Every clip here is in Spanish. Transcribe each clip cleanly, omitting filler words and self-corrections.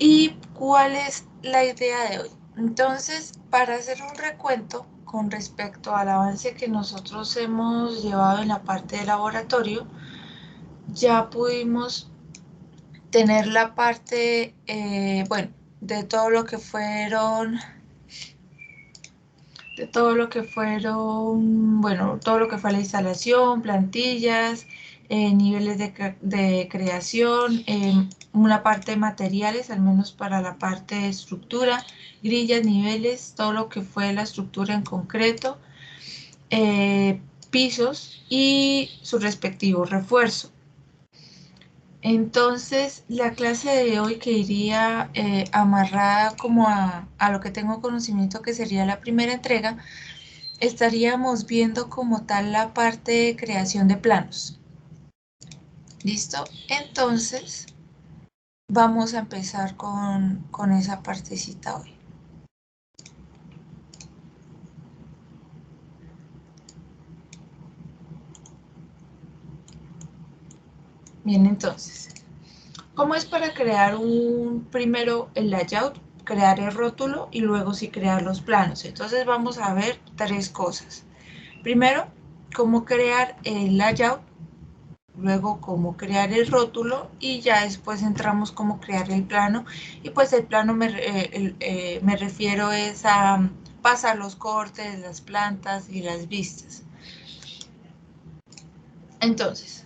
¿Y cuál es la idea de hoy? Entonces, para hacer un recuento con respecto al avance que nosotros hemos llevado en la parte de laboratorio, ya pudimos tener la parte, bueno, de todo lo que fueron, bueno, todo lo que fue la instalación, plantillas, niveles de creación, una parte de materiales, al menos para la parte de estructura, grillas, niveles, todo lo que fue la estructura en concreto, pisos y su respectivo refuerzo. Entonces, la clase de hoy que iría amarrada como a lo que tengo conocimiento que sería la primera entrega, estaríamos viendo como tal la parte de creación de planos. ¿Listo? Entonces, vamos a empezar con esa partecita hoy. Bien, entonces, ¿cómo es para crear primero el layout, crear el rótulo y luego sí crear los planos? Entonces vamos a ver tres cosas. Primero, cómo crear el layout, luego cómo crear el rótulo y ya después entramos cómo crear el plano. Y pues el plano me refiero es a pasar los cortes, las plantas y las vistas. Entonces,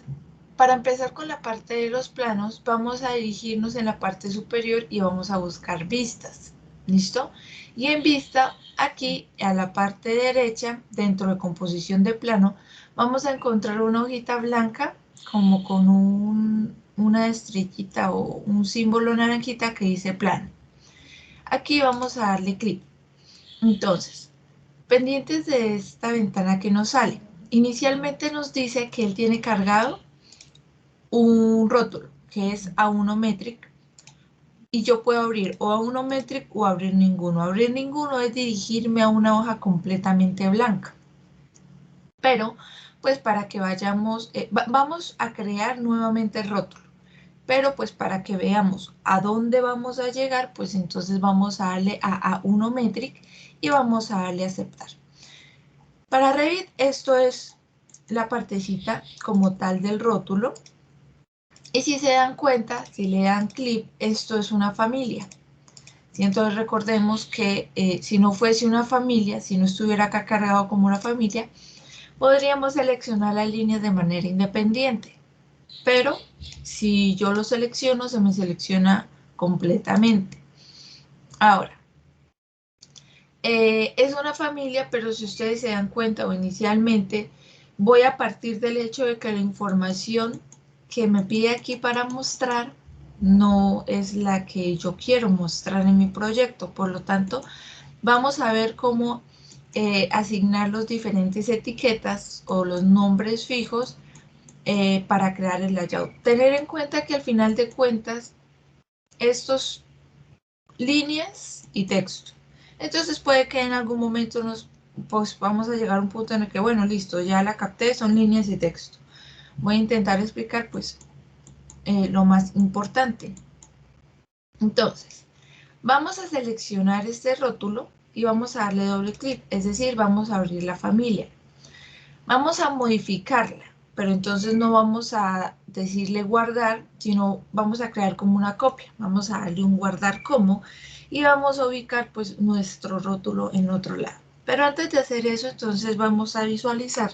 para empezar con la parte de los planos, vamos a dirigirnos en la parte superior y vamos a buscar vistas. ¿Listo? Y en vista, aquí a la parte derecha, dentro de composición de plano, vamos a encontrar una hojita blanca como con una estrellita o un símbolo naranjita que dice plano. Aquí vamos a darle clic. Entonces, pendientes de esta ventana que nos sale. Inicialmente nos dice que él tiene cargado un rótulo que es A1 Metric y yo puedo abrir o A1 Metric o abrir ninguno. Abrir ninguno es dirigirme a una hoja completamente blanca. Pero, pues para que vayamos, vamos a crear nuevamente el rótulo. Pero pues para que veamos a dónde vamos a llegar, pues entonces vamos a darle a A1 Metric y vamos a darle a aceptar. Para Revit esto es la partecita como tal del rótulo. Y si se dan cuenta, si le dan clic, esto es una familia. ¿Sí? Entonces recordemos que si no fuese una familia, si no estuviera acá cargado como una familia, podríamos seleccionar las líneas de manera independiente. Pero si yo lo selecciono, se me selecciona completamente. Ahora, es una familia, pero si ustedes se dan cuenta o inicialmente, voy a partir del hecho de que la información que me pide aquí para mostrar no es la que yo quiero mostrar en mi proyecto. Por lo tanto, vamos a ver cómo asignar los diferentes etiquetas o los nombres fijos para crear el layout. Tener en cuenta que al final de cuentas, estos líneas y texto. Entonces puede que en algún momento pues vamos a llegar a un punto en el que, bueno, listo, ya la capté, son líneas y texto. Voy a intentar explicar pues lo más importante. Entonces, vamos a seleccionar este rótulo y vamos a darle doble clic, es decir, vamos a abrir la familia. Vamos a modificarla, pero entonces no vamos a decirle guardar, sino vamos a crear como una copia. Vamos a darle un guardar como y vamos a ubicar pues nuestro rótulo en otro lado. Pero antes de hacer eso, entonces vamos a visualizar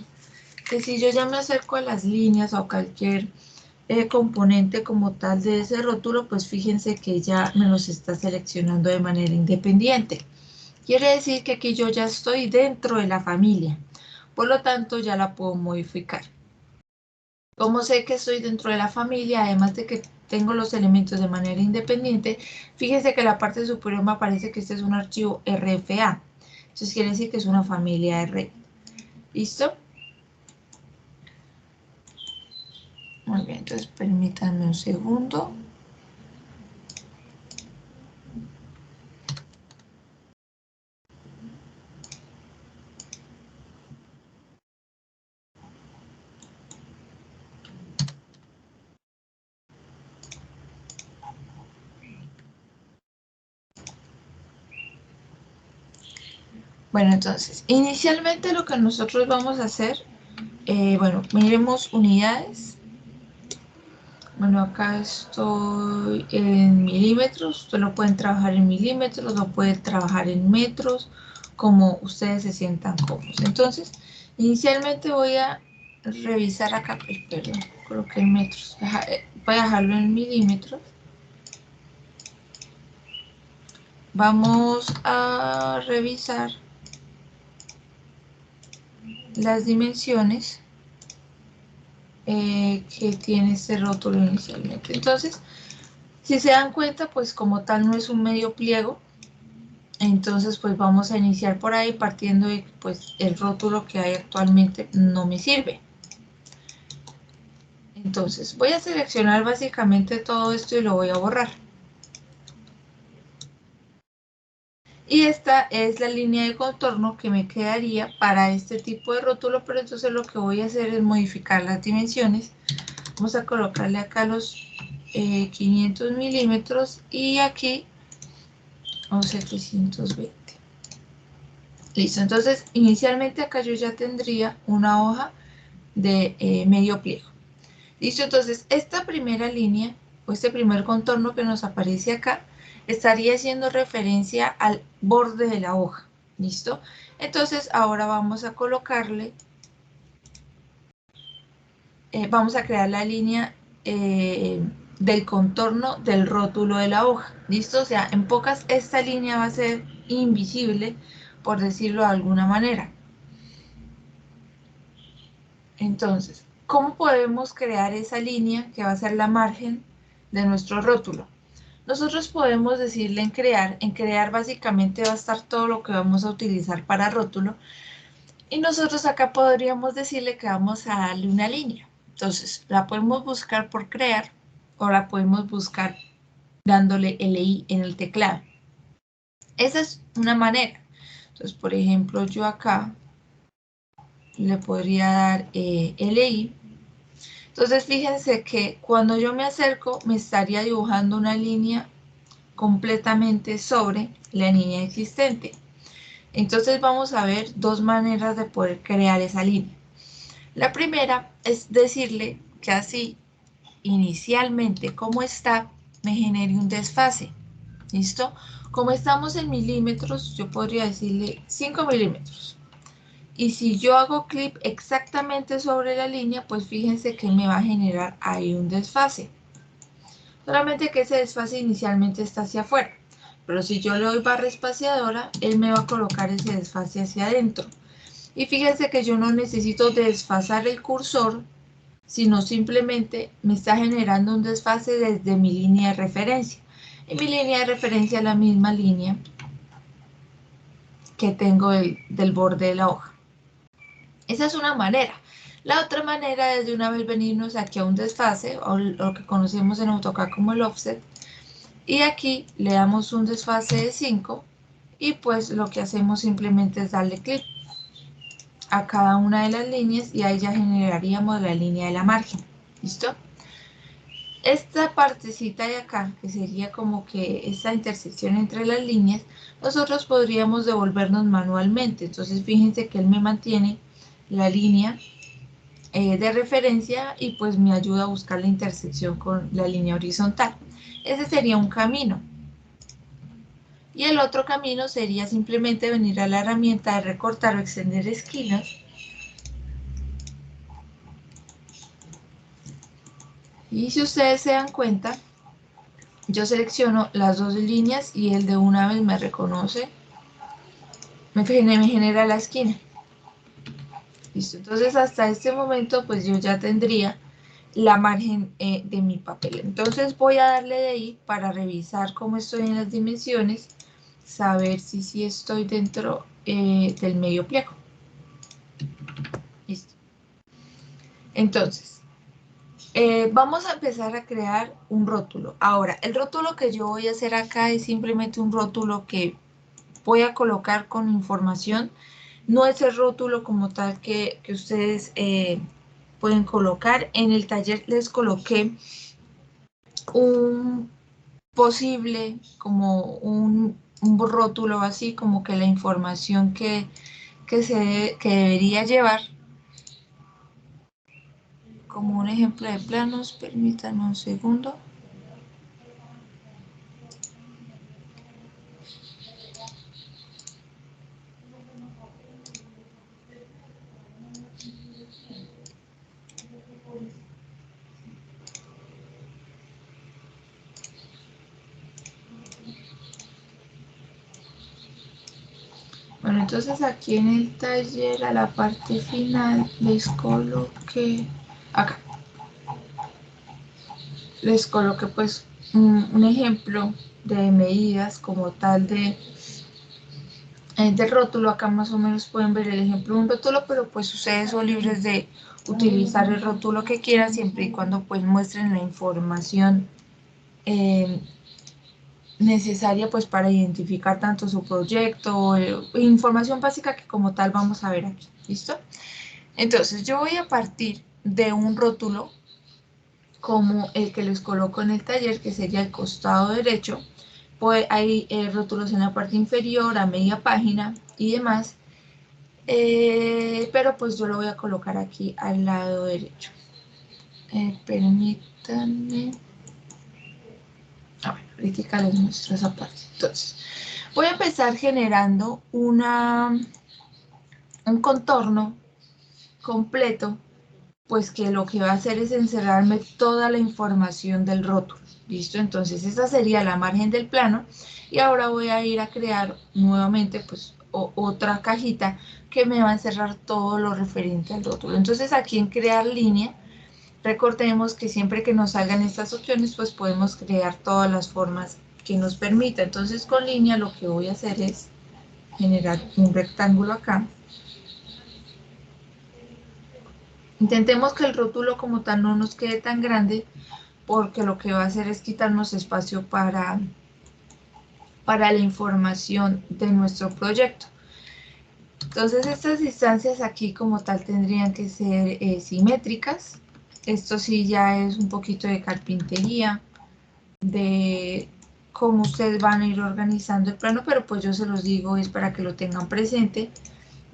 que si yo ya me acerco a las líneas o a cualquier componente como tal de ese rótulo, pues fíjense que ya me los está seleccionando de manera independiente. Quiere decir que aquí yo ya estoy dentro de la familia. Por lo tanto, ya la puedo modificar. Como sé que estoy dentro de la familia, además de que tengo los elementos de manera independiente, fíjense que en la parte superior me aparece que este es un archivo RFA. Entonces quiere decir que es una familia R. ¿Listo? Muy bien, entonces permítanme un segundo. Bueno, entonces, inicialmente lo que nosotros vamos a hacer, bueno, miremos unidades. Bueno, acá estoy en milímetros, ustedes lo pueden trabajar en milímetros, lo pueden trabajar en metros, como ustedes se sientan cómodos. Entonces, inicialmente voy a revisar acá, perdón, coloqué en metros, voy a dejarlo en milímetros. Vamos a revisar las dimensiones que tiene este rótulo inicialmente. Entonces, si se dan cuenta, pues como tal no es un medio pliego. Entonces, pues vamos a iniciar por ahí partiendo de que pues el rótulo que hay actualmente no me sirve. Entonces, voy a seleccionar básicamente todo esto y lo voy a borrar. Y esta es la línea de contorno que me quedaría para este tipo de rótulo, pero entonces lo que voy a hacer es modificar las dimensiones. Vamos a colocarle acá los 500 milímetros y aquí 720. Listo, entonces inicialmente acá yo ya tendría una hoja de medio pliego. Listo, entonces esta primera línea o este primer contorno que nos aparece acá estaría haciendo referencia al borde de la hoja. ¿Listo? Entonces ahora vamos a colocarle, vamos a crear la línea del contorno del rótulo de la hoja. ¿Listo? O sea, en pocas, esta línea va a ser invisible, por decirlo de alguna manera. Entonces, ¿cómo podemos crear esa línea que va a ser la margen de nuestro rótulo? Nosotros podemos decirle en crear básicamente va a estar todo lo que vamos a utilizar para rótulo. Y nosotros acá podríamos decirle que vamos a darle una línea. Entonces, la podemos buscar por crear o la podemos buscar dándole LI en el teclado. Esa es una manera. Entonces, por ejemplo, yo acá le podría dar LI. Entonces, fíjense que cuando yo me acerco, me estaría dibujando una línea completamente sobre la línea existente. Entonces, vamos a ver dos maneras de poder crear esa línea. La primera es decirle que así, inicialmente, como está, me genere un desfase. ¿Listo? Como estamos en milímetros, yo podría decirle 5 milímetros. Y si yo hago clic exactamente sobre la línea, pues fíjense que me va a generar ahí un desfase. Solamente que ese desfase inicialmente está hacia afuera. Pero si yo le doy barra espaciadora, él me va a colocar ese desfase hacia adentro. Y fíjense que yo no necesito desfasar el cursor, sino simplemente me está generando un desfase desde mi línea de referencia. Y mi línea de referencia es la misma línea que tengo del borde de la hoja. Esa es una manera. La otra manera es de una vez venirnos aquí a un desfase, o lo que conocemos en AutoCAD como el offset, y aquí le damos un desfase de 5 y pues lo que hacemos simplemente es darle clic a cada una de las líneas y ahí ya generaríamos la línea de la margen. ¿Listo? Esta partecita de acá, que sería como que esta intersección entre las líneas, nosotros podríamos devolvernos manualmente. Entonces fíjense que él me mantiene la línea de referencia y pues me ayuda a buscar la intersección con la línea horizontal. Ese sería un camino. Y el otro camino sería simplemente venir a la herramienta de recortar o extender esquinas. Y si ustedes se dan cuenta, yo selecciono las dos líneas y él de una vez me reconoce, me genera la esquina. Listo, entonces hasta este momento pues yo ya tendría la margen de mi papel. Entonces voy a darle de ahí para revisar cómo estoy en las dimensiones, saber si estoy dentro del medio pliego. Listo. Entonces, vamos a empezar a crear un rótulo. Ahora, el rótulo que yo voy a hacer acá es simplemente un rótulo que voy a colocar con información. No es el rótulo como tal que ustedes pueden colocar. En el taller les coloqué un posible, como un rótulo así, como que la información que debería llevar. Como un ejemplo de planos, permítanme un segundo. Bueno, entonces aquí en el taller, a la parte final, les coloqué acá. Les coloqué pues un ejemplo de medidas como tal del rótulo. Acá más o menos pueden ver el ejemplo de un rótulo, pero pues ustedes son libres de utilizar el rótulo que quieran siempre y cuando pues muestren la información eh, necesaria pues para identificar tanto su proyecto, información básica que como tal vamos a ver aquí. ¿Listo? Entonces yo voy a partir de un rótulo como el que les coloco en el taller, que sería el costado derecho. Pues hay rótulos en la parte inferior, a media página y demás. Pero pues yo lo voy a colocar aquí al lado derecho. Permítanme. Bueno, ahorita les muestro esa parte. Entonces, voy a empezar generando un contorno completo, pues que lo que va a hacer es encerrarme toda la información del rótulo. ¿Listo? Entonces esa sería la margen del plano y ahora voy a ir a crear nuevamente pues otra cajita que me va a encerrar todo lo referente al rótulo. Entonces aquí en crear línea, recordemos que siempre que nos salgan estas opciones pues podemos crear todas las formas que nos permita. Entonces con línea lo que voy a hacer es generar un rectángulo acá. Intentemos que el rótulo como tal no nos quede tan grande porque lo que va a hacer es quitarnos espacio para la información de nuestro proyecto. Entonces estas distancias aquí como tal tendrían que ser simétricas. Esto sí ya es un poquito de carpintería, de cómo ustedes van a ir organizando el plano, pero pues yo se los digo es para que lo tengan presente.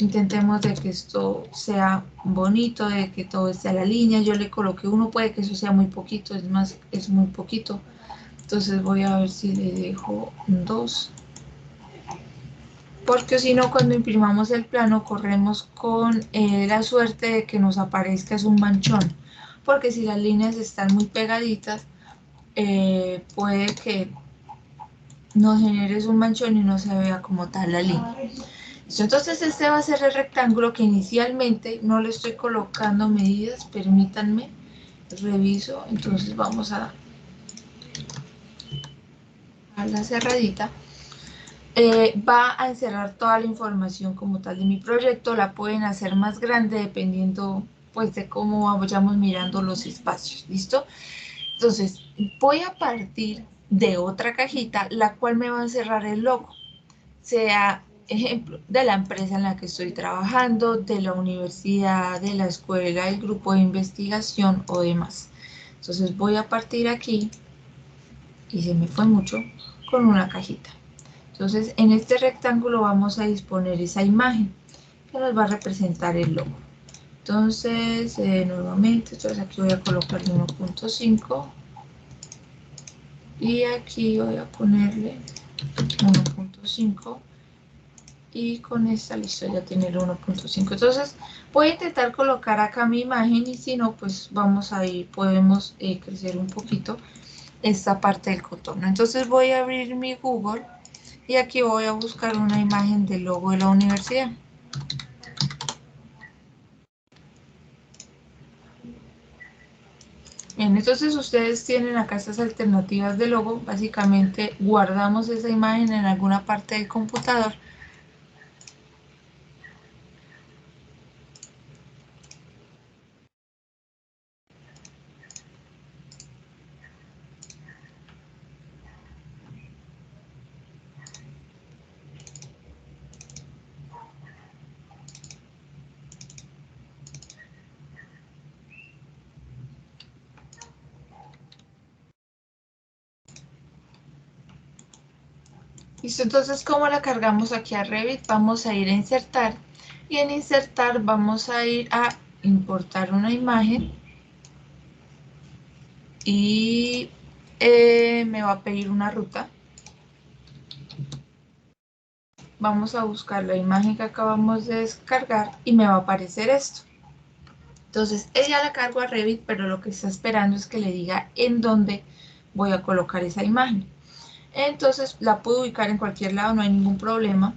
Intentemos de que esto sea bonito, de que todo esté a la línea. Yo le coloqué uno, puede que eso sea muy poquito, es más, es muy poquito. Entonces voy a ver si le dejo un 2. Porque si no, cuando imprimamos el plano, corremos con la suerte de que nos aparezca es un manchón. Porque si las líneas están muy pegaditas, puede que nos generes un manchón y no se vea como tal la línea. Entonces este va a ser el rectángulo que inicialmente no le estoy colocando medidas, permítanme, reviso. Entonces vamos a la cerradita. Va a encerrar toda la información como tal de mi proyecto. La pueden hacer más grande dependiendo pues de cómo vayamos mirando los espacios. ¿Listo? Entonces voy a partir de otra cajita la cual me va a encerrar el logo, sea ejemplo de la empresa en la que estoy trabajando, de la universidad, de la escuela, del grupo de investigación o demás. Entonces voy a partir aquí y se me fue mucho con una cajita. Entonces en este rectángulo vamos a disponer esa imagen que nos va a representar el logo. Entonces nuevamente, entonces aquí voy a colocar 1.5 y aquí voy a ponerle 1.5 y con esta listo ya tener 1.5. Entonces voy a intentar colocar acá mi imagen y si no pues vamos a ir, podemos crecer un poquito esta parte del contorno. Entonces voy a abrir mi Google y aquí voy a buscar una imagen del logo de la universidad. Bien, entonces ustedes tienen acá estas alternativas de logo. Básicamente guardamos esa imagen en alguna parte del computador. Listo, entonces, ¿cómo la cargamos aquí a Revit? Vamos a ir a insertar y en insertar vamos a ir a importar una imagen y me va a pedir una ruta. Vamos a buscar la imagen que acabamos de descargar y me va a aparecer esto. Entonces, ella la cargo a Revit, pero lo que está esperando es que le diga en dónde voy a colocar esa imagen. Entonces, la puedo ubicar en cualquier lado, no hay ningún problema.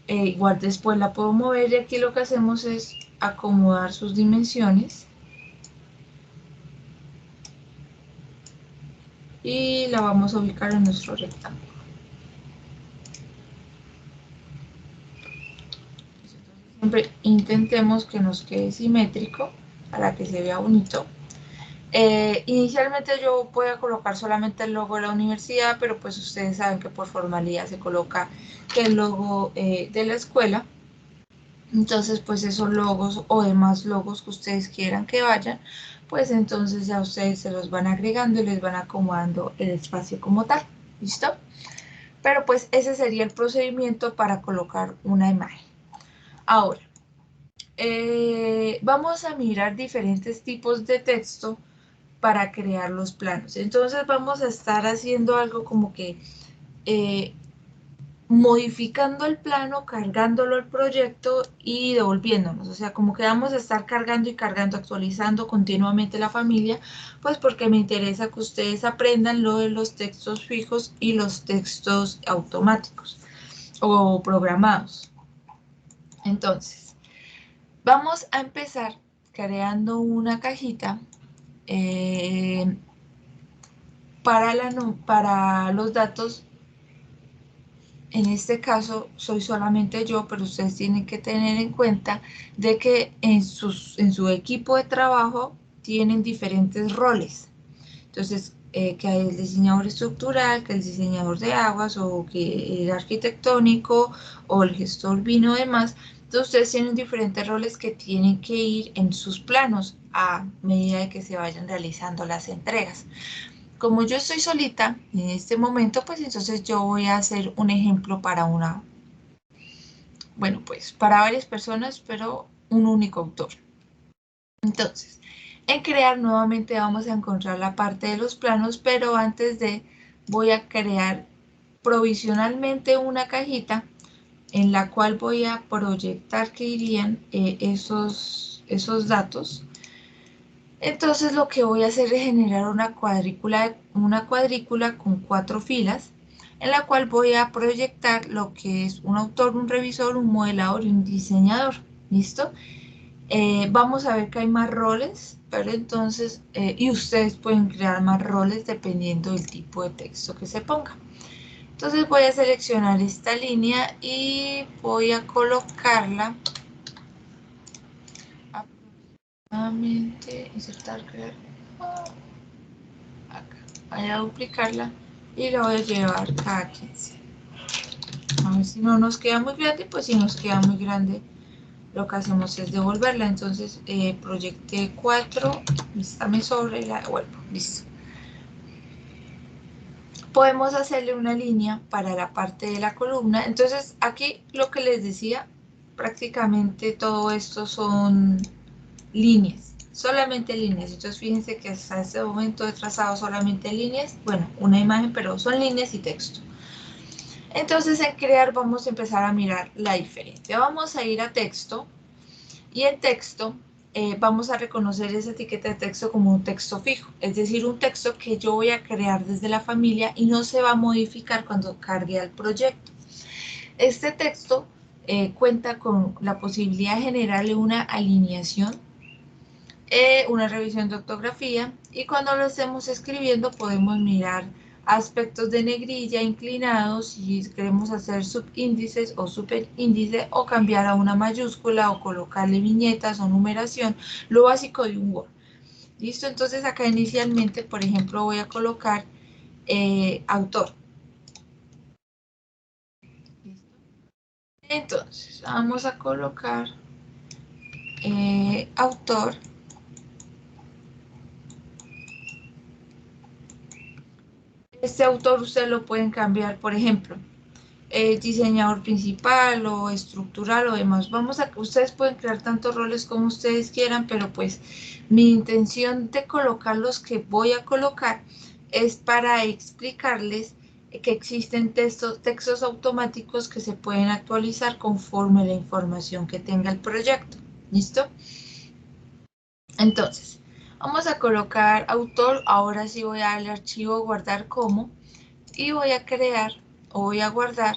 Igual después la puedo mover y aquí lo que hacemos es acomodar sus dimensiones y la vamos a ubicar en nuestro rectángulo. Siempre intentemos que nos quede simétrico para que se vea bonito. Inicialmente yo voy a colocar solamente el logo de la universidad, pero pues ustedes saben que por formalidad se coloca el logo de la escuela. Entonces, pues esos logos o demás logos que ustedes quieran que vayan, pues entonces ya ustedes se los van agregando y les van acomodando el espacio como tal. ¿Listo? Pero pues ese sería el procedimiento para colocar una imagen. Ahora, vamos a mirar diferentes tipos de texto para crear los planos. Entonces vamos a estar haciendo algo como que eh, modificando el plano, cargándolo al proyecto y devolviéndonos. O sea, como que vamos a estar cargando y cargando, actualizando continuamente la familia, pues porque me interesa que ustedes aprendan lo de los textos fijos y los textos automáticos o programados. Entonces, vamos a empezar creando una cajita eh, para los datos. En este caso soy solamente yo, pero ustedes tienen que tener en cuenta de que en su equipo de trabajo tienen diferentes roles. Entonces, que hay el diseñador estructural, que el diseñador de aguas, o que el arquitectónico, o el gestor vino, demás. Entonces, ustedes tienen diferentes roles que tienen que ir en sus planos a medida de que se vayan realizando las entregas. Como yo estoy solita en este momento, pues entonces yo voy a hacer un ejemplo para bueno, pues para varias personas, pero un único autor. Entonces, en crear nuevamente vamos a encontrar la parte de los planos, pero antes de voy a crear provisionalmente una cajita en la cual voy a proyectar que irían esos datos. Entonces lo que voy a hacer es generar una cuadrícula con 4 filas en la cual voy a proyectar lo que es un autor, un revisor, un modelador y un diseñador. ¿Listo? Vamos a ver que hay más roles, pero entonces, y ustedes pueden crear más roles dependiendo del tipo de texto que se ponga. Entonces voy a seleccionar esta línea y voy a colocarla aproximadamente, insertar, crear, acá. Voy a duplicarla y la voy a llevar cada 15. A ver si no nos queda muy grande, pues si nos queda muy grande, lo que hacemos es devolverla. Entonces proyecté 4, esta me sobra y la devuelvo. Listo. Podemos hacerle una línea para la parte de la columna. Entonces aquí lo que les decía, prácticamente todo esto son líneas, solamente líneas. Entonces fíjense que hasta este momento he trazado solamente líneas, bueno, una imagen, pero son líneas y texto. Entonces en crear vamos a empezar a mirar la diferencia. Vamos a ir a texto y en texto vamos a reconocer esa etiqueta de texto como un texto fijo, es decir, un texto que yo voy a crear desde la familia y no se va a modificar cuando cargue al proyecto. Este texto cuenta con la posibilidad de generarle una alineación, una revisión de ortografía, y cuando lo estemos escribiendo podemos mirar aspectos de negrilla inclinados si queremos hacer subíndices o superíndice, o cambiar a una mayúscula o colocarle viñetas o numeración, lo básico de un Word. Listo, entonces acá inicialmente, por ejemplo, voy a colocar autor. ¿Listo? Entonces vamos a colocar autor. Este autor ustedes lo pueden cambiar, por ejemplo, diseñador principal o estructural o demás. Ustedes pueden crear tantos roles como ustedes quieran, pero pues mi intención de colocar los que voy a colocar es para explicarles que existen textos automáticos que se pueden actualizar conforme la información que tenga el proyecto. ¿Listo? Entonces, vamos a colocar autor. Ahora sí voy a darle archivo guardar como y voy a crear o voy a guardar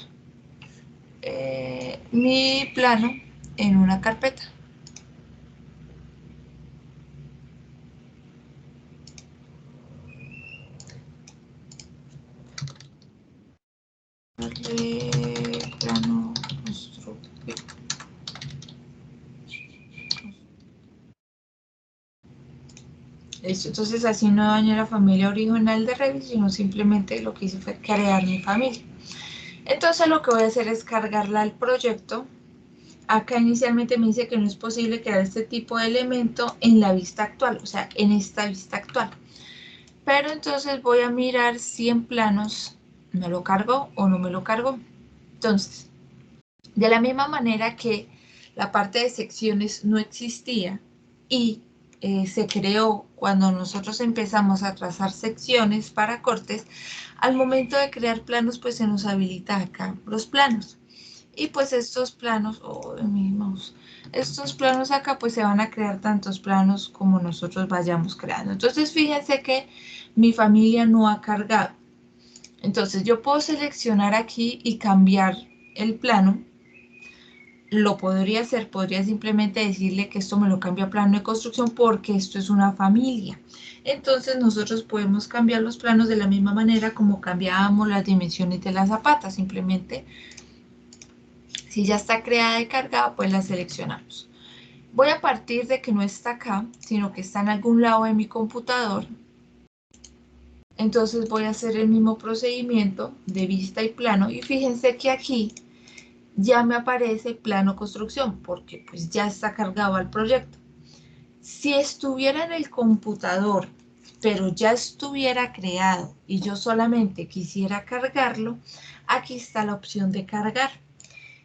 mi plano en una carpeta. Plano constructivo. Listo, entonces así no dañé la familia original de Revit, sino simplemente lo que hice fue crear mi familia. Entonces lo que voy a hacer es cargarla al proyecto. Acá inicialmente me dice que no es posible crear este tipo de elemento en la vista actual, o sea, en esta vista actual. Pero entonces voy a mirar si en planos me lo cargó o no me lo cargó. Entonces, de la misma manera que la parte de secciones no existía y se creó cuando nosotros empezamos a trazar secciones para cortes, al momento de crear planos pues se nos habilita acá los planos. Y pues estos planos, estos planos acá pues se van a crear tantos planos como nosotros vayamos creando. Entonces fíjense que mi familia no ha cargado. Entonces yo puedo seleccionar aquí y cambiar el plano. Lo podría hacer, podría simplemente decirle que esto me lo cambia a plano de construcción porque esto es una familia. Entonces nosotros podemos cambiar los planos de la misma manera como cambiábamos las dimensiones de la zapata. Simplemente, si ya está creada y cargada, pues la seleccionamos. Voy a partir de que no está acá, sino que está en algún lado de mi computador. Entonces voy a hacer el mismo procedimiento de vista y plano. Y fíjense que aquí ya me aparece plano construcción, porque pues ya está cargado al proyecto. Si estuviera en el computador, pero ya estuviera creado y yo solamente quisiera cargarlo, aquí está la opción de cargar.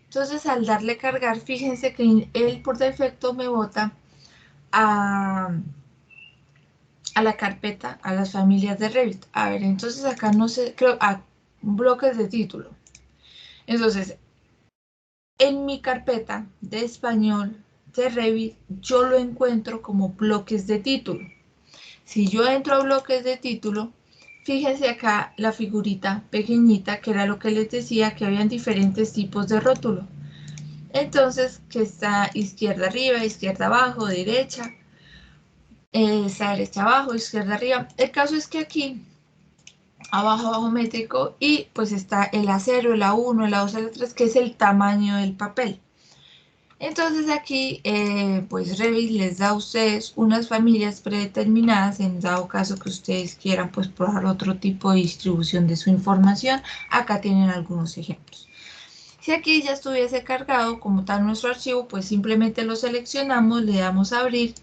Entonces al darle cargar, fíjense que él por defecto me bota a la carpeta, a las familias de Revit. A ver, entonces acá no sé, creo, a bloques de título. Entonces, en mi carpeta de español de Revit, yo lo encuentro como bloques de título. Si yo entro a bloques de título, fíjense acá la figurita pequeñita, que era lo que les decía, que habían diferentes tipos de rótulo. Entonces, que está izquierda arriba, izquierda abajo, derecha, está derecha abajo, izquierda arriba. El caso es que aquí, abajo métrico, y pues está el A0, el A1, el A2, el A3, que es el tamaño del papel. Entonces aquí, pues Revit les da a ustedes unas familias predeterminadas en dado caso que ustedes quieran pues probar otro tipo de distribución de su información. Acá tienen algunos ejemplos. Si aquí ya estuviese cargado como tal nuestro archivo, pues simplemente lo seleccionamos, le damos a abrir,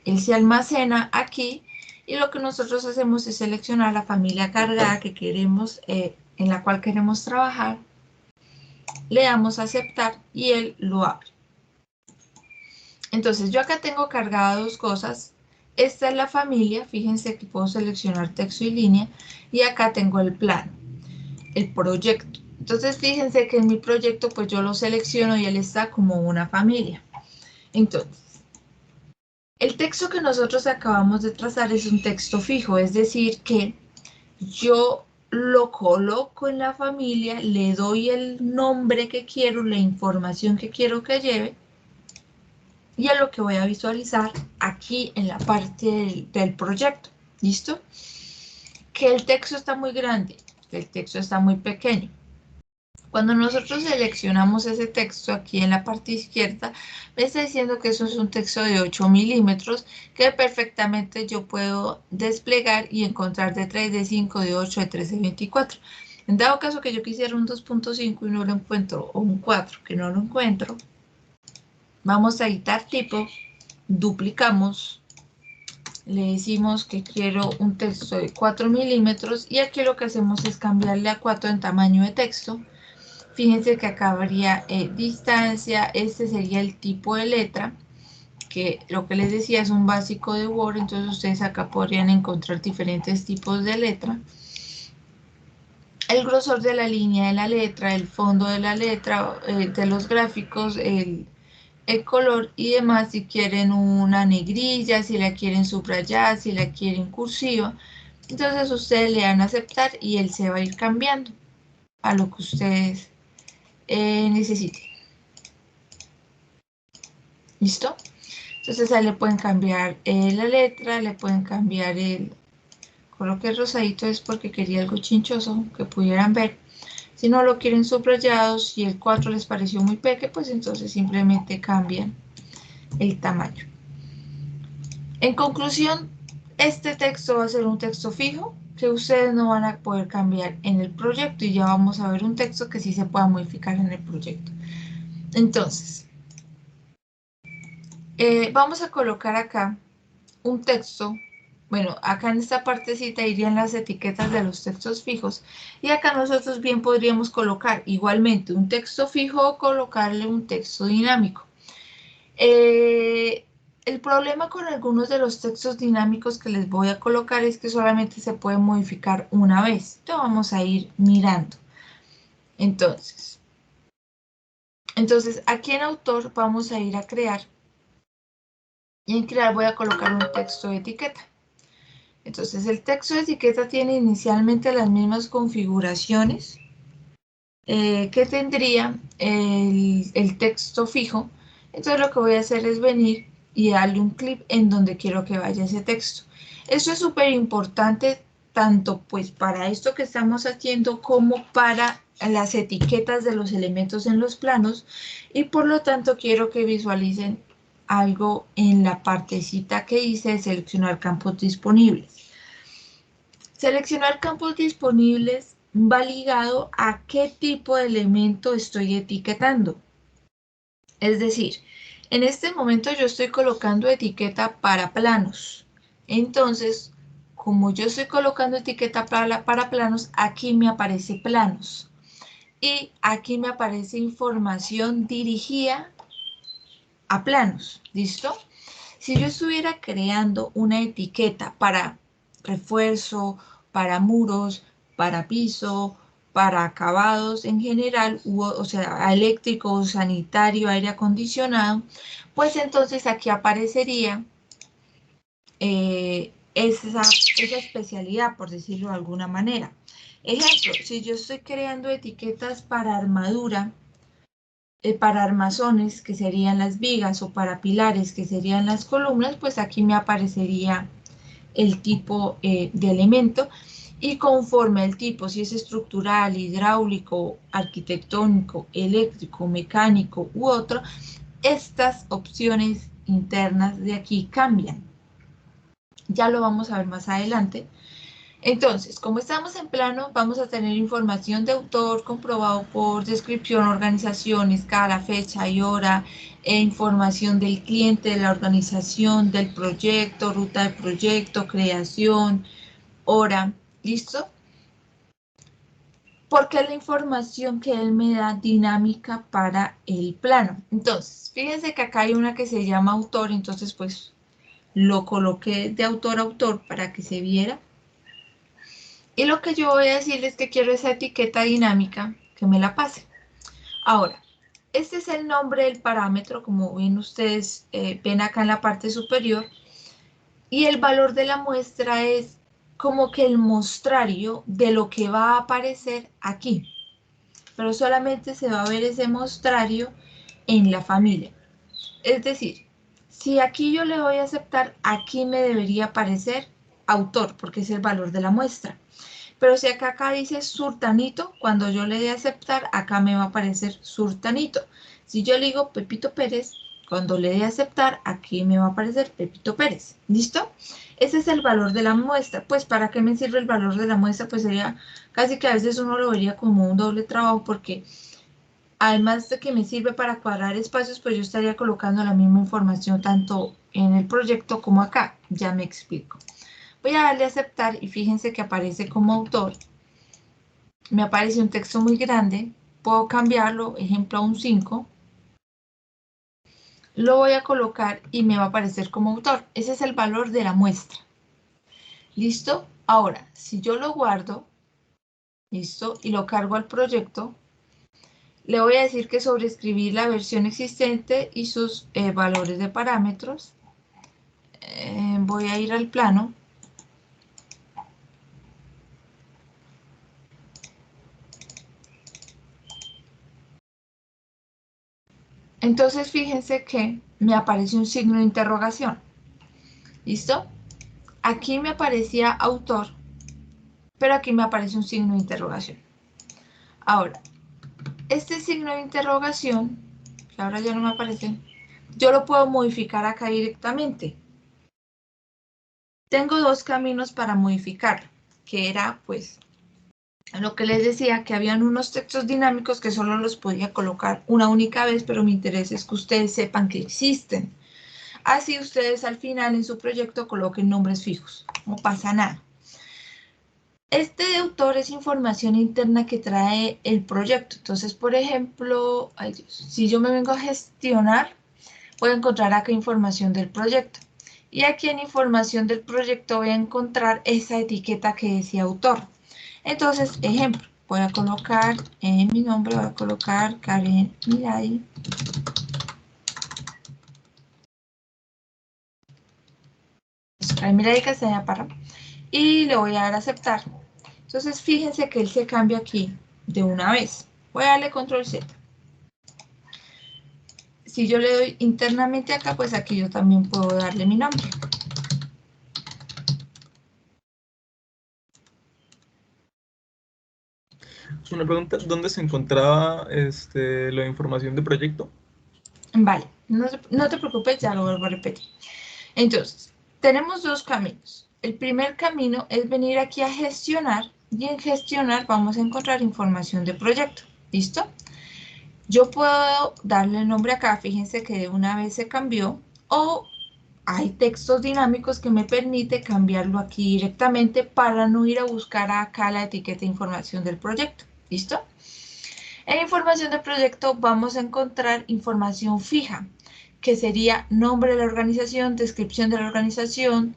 él se almacena aquí y lo que nosotros hacemos es seleccionar la familia cargada que queremos, en la cual queremos trabajar, le damos a aceptar y él lo abre. Entonces yo acá tengo cargadas dos cosas. Esta es la familia, fíjense que puedo seleccionar texto y línea, y acá tengo el plano, el proyecto. Entonces fíjense que en mi proyecto pues yo lo selecciono y él está como una familia. Entonces, el texto que nosotros acabamos de trazar es un texto fijo, es decir que yo lo coloco en la familia, le doy el nombre que quiero, la información que quiero que lleve, y es lo que voy a visualizar aquí en la parte del proyecto. ¿Listo? Que el texto está muy grande, que el texto está muy pequeño. Cuando nosotros seleccionamos ese texto aquí en la parte izquierda, me está diciendo que eso es un texto de 8 milímetros que perfectamente yo puedo desplegar y encontrar de 3, de 5, de 8, de 13, de 24. En dado caso que yo quisiera un 2.5 y no lo encuentro, o un 4 que no lo encuentro, vamos a editar tipo, duplicamos, le decimos que quiero un texto de 4 milímetros y aquí lo que hacemos es cambiarle a 4 en tamaño de texto Fíjense que acá habría distancia, este sería el tipo de letra, que lo que les decía es un básico de Word, entonces ustedes acá podrían encontrar diferentes tipos de letra. El grosor de la línea de la letra, el fondo de la letra, de los gráficos, el color y demás, si quieren una negrilla, si la quieren subrayar, si la quieren cursiva. Entonces ustedes le dan a aceptar y él se va a ir cambiando a lo que ustedes necesiten. ¿Listo? Entonces ahí le pueden cambiar la letra, le pueden cambiar el... Coloqué el rosadito es porque quería algo chinchoso que pudieran ver. Si no lo quieren subrayado, si el 4 les pareció muy pequeño, pues entonces simplemente cambian el tamaño. En conclusión, este texto va a ser un texto fijo que ustedes no van a poder cambiar en el proyecto y ya vamos a ver un texto que sí se pueda modificar en el proyecto. Entonces, vamos a colocar acá un texto. Bueno, acá en esta partecita irían las etiquetas de los textos fijos y acá nosotros bien podríamos colocar igualmente un texto fijo o colocarle un texto dinámico. El problema con algunos de los textos dinámicos que les voy a colocar es que solamente se puede modificar una vez. Entonces vamos a ir mirando. Entonces aquí en autor vamos a ir a crear y en crear voy a colocar un texto de etiqueta. Entonces el texto de etiqueta tiene inicialmente las mismas configuraciones que tendría el texto fijo. Entonces lo que voy a hacer es venir y darle un clic en donde quiero que vaya ese texto. Esto es súper importante tanto pues para esto que estamos haciendo como para las etiquetas de los elementos en los planos y por lo tanto quiero que visualicen algo en la partecita que hice de seleccionar campos disponibles. Seleccionar campos disponibles va ligado a qué tipo de elemento estoy etiquetando. Es decir, en este momento yo estoy colocando etiqueta para planos. Entonces, como yo estoy colocando etiqueta para planos, aquí me aparece planos. Y aquí me aparece información dirigida a planos. ¿Listo? Si yo estuviera creando una etiqueta para refuerzo, para muros, para piso, para acabados en general, o sea, eléctrico, sanitario, aire acondicionado, pues entonces aquí aparecería esa especialidad, por decirlo de alguna manera. Ejemplo, si yo estoy creando etiquetas para armadura, para armazones, que serían las vigas, o para pilares, que serían las columnas, pues aquí me aparecería el tipo de elemento y conforme al tipo, si es estructural, hidráulico, arquitectónico, eléctrico, mecánico u otro, estas opciones internas de aquí cambian. Ya lo vamos a ver más adelante. Entonces, como estamos en plano, vamos a tener información de autor comprobado por descripción, organización, escala, fecha y hora, información del cliente, de la organización, del proyecto, ruta del proyecto, creación, hora, ¿listo? Porque es la información que él me da dinámica para el plano. Entonces, fíjense que acá hay una que se llama autor, entonces pues lo coloqué de autor a autor para que se viera. Y lo que yo voy a decir es que quiero esa etiqueta dinámica que me la pase. Ahora, este es el nombre del parámetro, como ven ustedes, ven acá en la parte superior. Y el valor de la muestra es como que el mostrario de lo que va a aparecer aquí. Pero solamente se va a ver ese mostrario en la familia. Es decir, si aquí yo le doy a aceptar, aquí me debería aparecer autor, porque es el valor de la muestra. Pero si acá dice surtanito, cuando yo le dé a aceptar, acá me va a aparecer surtanito. Si yo le digo Pepito Pérez, cuando le dé a aceptar, aquí me va a aparecer Pepito Pérez. ¿Listo? Ese es el valor de la muestra. Pues, ¿para qué me sirve el valor de la muestra? Pues sería casi que a veces uno lo vería como un doble trabajo porque además de que me sirve para cuadrar espacios, pues yo estaría colocando la misma información tanto en el proyecto como acá. Ya me explico. Voy a darle a aceptar y fíjense que aparece como autor. Me aparece un texto muy grande puedo cambiarlo, ejemplo, a un 5. Lo voy a colocar y me va a aparecer como autor. Ese es el valor de la muestra. ¿Listo? Ahora, si yo lo guardo, ¿listo? Y lo cargo al proyecto, le voy a decir que sobreescribir la versión existente y sus valores de parámetros. Voy a ir al plano. Entonces, fíjense que me aparece un signo de interrogación. ¿Listo? Aquí me aparecía autor, pero aquí me aparece un signo de interrogación. Ahora, este signo de interrogación, que ahora ya no me aparece, yo lo puedo modificar acá directamente. Tengo dos caminos para modificar, que era, pues, lo que les decía, que habían unos textos dinámicos que solo los podía colocar una única vez, pero mi interés es que ustedes sepan que existen. Así ustedes al final en su proyecto coloquen nombres fijos, no pasa nada. Este de autor es información interna que trae el proyecto. Entonces, por ejemplo, ay Dios, si yo me vengo a gestionar, voy a encontrar acá información del proyecto. Y aquí en información del proyecto voy a encontrar esa etiqueta que decía autor. Entonces, ejemplo, voy a colocar en mi nombre, voy a colocar Karen Mirai. Karen Mirai Castañeda Parra. Y le voy a dar a aceptar. Entonces, fíjense que él se cambia aquí de una vez. Voy a darle control Z. Si yo le doy internamente acá, pues aquí yo también puedo darle mi nombre. Una pregunta, ¿dónde se encontraba la información de proyecto? Vale, no te preocupes, ya lo vuelvo a repetir. Entonces, tenemos dos caminos. El primer camino es venir aquí a gestionar y en gestionar vamos a encontrar información de proyecto. ¿Listo? Yo puedo darle el nombre acá, fíjense que de una vez se cambió, o hay textos dinámicos que me permite cambiarlo aquí directamente para no ir a buscar acá la etiqueta de información del proyecto. ¿Listo? En información del proyecto vamos a encontrar información fija, que sería nombre de la organización, descripción de la organización,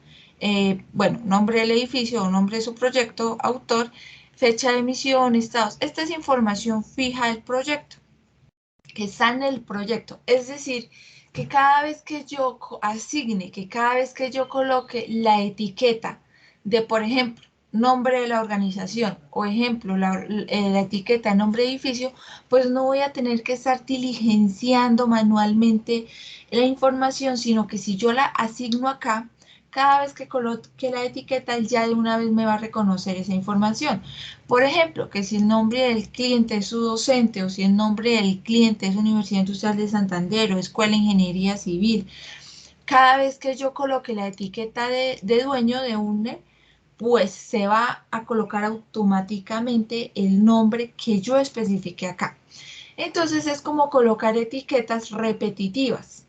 bueno, nombre del edificio o nombre de su proyecto, autor, fecha de emisión, estados. Esta es información fija del proyecto, que está en el proyecto. Es decir, que cada vez que yo asigne, que cada vez que yo coloque la etiqueta de, por ejemplo, nombre de la organización o ejemplo, la etiqueta nombre de edificio, pues no voy a tener que estar diligenciando manualmente la información, sino que si yo la asigno acá, cada vez que coloque la etiqueta, ya de una vez me va a reconocer esa información. Por ejemplo, que si el nombre del cliente es su docente o si el nombre del cliente es Universidad Industrial de Santander o Escuela de Ingeniería Civil, cada vez que yo coloque la etiqueta de dueño de UNE, pues se va a colocar automáticamente el nombre que yo especifique acá. Entonces es como colocar etiquetas repetitivas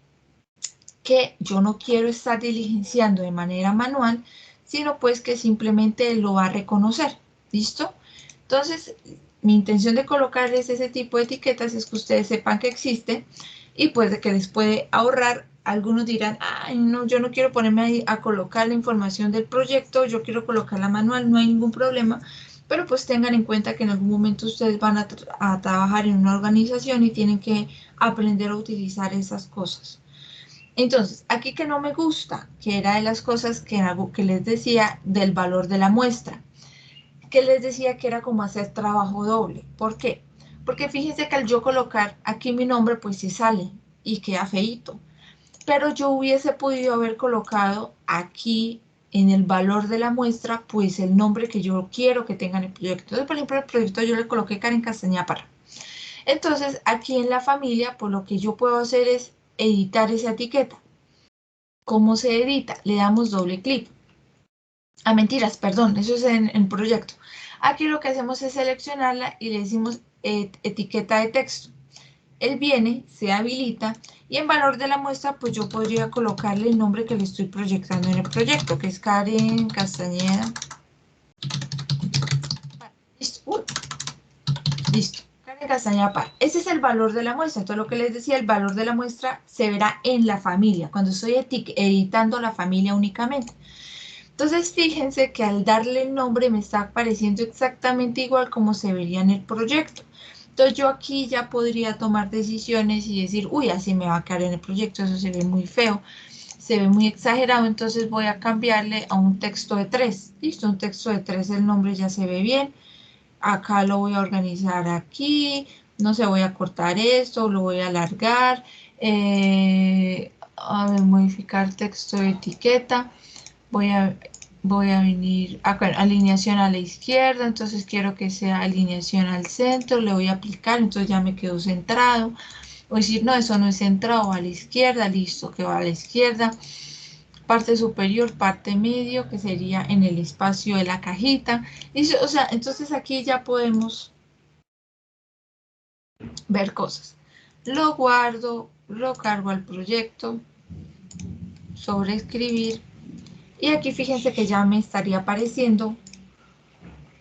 que yo no quiero estar diligenciando de manera manual, sino pues que simplemente lo va a reconocer. ¿Listo? Entonces, mi intención de colocarles ese tipo de etiquetas es que ustedes sepan que existe y pues de que les puede ahorrar. Algunos dirán, ay, no, yo no quiero ponerme a colocar la información del proyecto, yo quiero colocarla manual, no hay ningún problema, pero pues tengan en cuenta que en algún momento ustedes van a trabajar en una organización y tienen que aprender a utilizar esas cosas. Entonces, aquí que no me gusta, que era de las cosas que les decía del valor de la muestra, que les decía que era como hacer trabajo doble. ¿Por qué? Porque fíjense que al yo colocar aquí mi nombre, pues sí sale y queda feíto. Pero yo hubiese podido haber colocado aquí en el valor de la muestra, pues el nombre que yo quiero que tenga en el proyecto. Entonces, por ejemplo, el proyecto yo le coloqué Karen Castañeda Parra. Entonces, aquí en la familia, pues lo que yo puedo hacer es editar esa etiqueta. ¿Cómo se edita? Le damos doble clic. Mentiras, perdón, eso es en proyecto. Aquí lo que hacemos es seleccionarla y le decimos etiqueta de texto. Él viene, se habilita y en valor de la muestra, pues yo podría colocarle el nombre que le estoy proyectando en el proyecto, que es Karen Castañeda. Listo. Listo. Karen Castañeda Parra. Ese es el valor de la muestra. Entonces, lo que les decía, el valor de la muestra se verá en la familia, cuando estoy editando la familia únicamente. Entonces, fíjense que al darle el nombre me está apareciendo exactamente igual como se vería en el proyecto. Entonces, yo aquí ya podría tomar decisiones y decir, uy, así me va a quedar en el proyecto, eso se ve muy feo, se ve muy exagerado, entonces voy a cambiarle a un texto de 3. Listo, un texto de 3, el nombre ya se ve bien. Acá lo voy a organizar aquí, no sé, voy a cortar esto, lo voy a alargar, a ver, modificar texto de etiqueta, voy a, voy a venir acá, alineación a la izquierda, entonces quiero que sea alineación al centro, le voy a aplicar, entonces ya me quedó centrado, o decir, no, eso no es centrado, a la izquierda, listo, que va a la izquierda, parte superior, parte medio, que sería en el espacio de la cajita. Listo, o sea, entonces aquí ya podemos ver cosas. Lo guardo, lo cargo al proyecto, sobreescribir, y aquí fíjense que ya me estaría apareciendo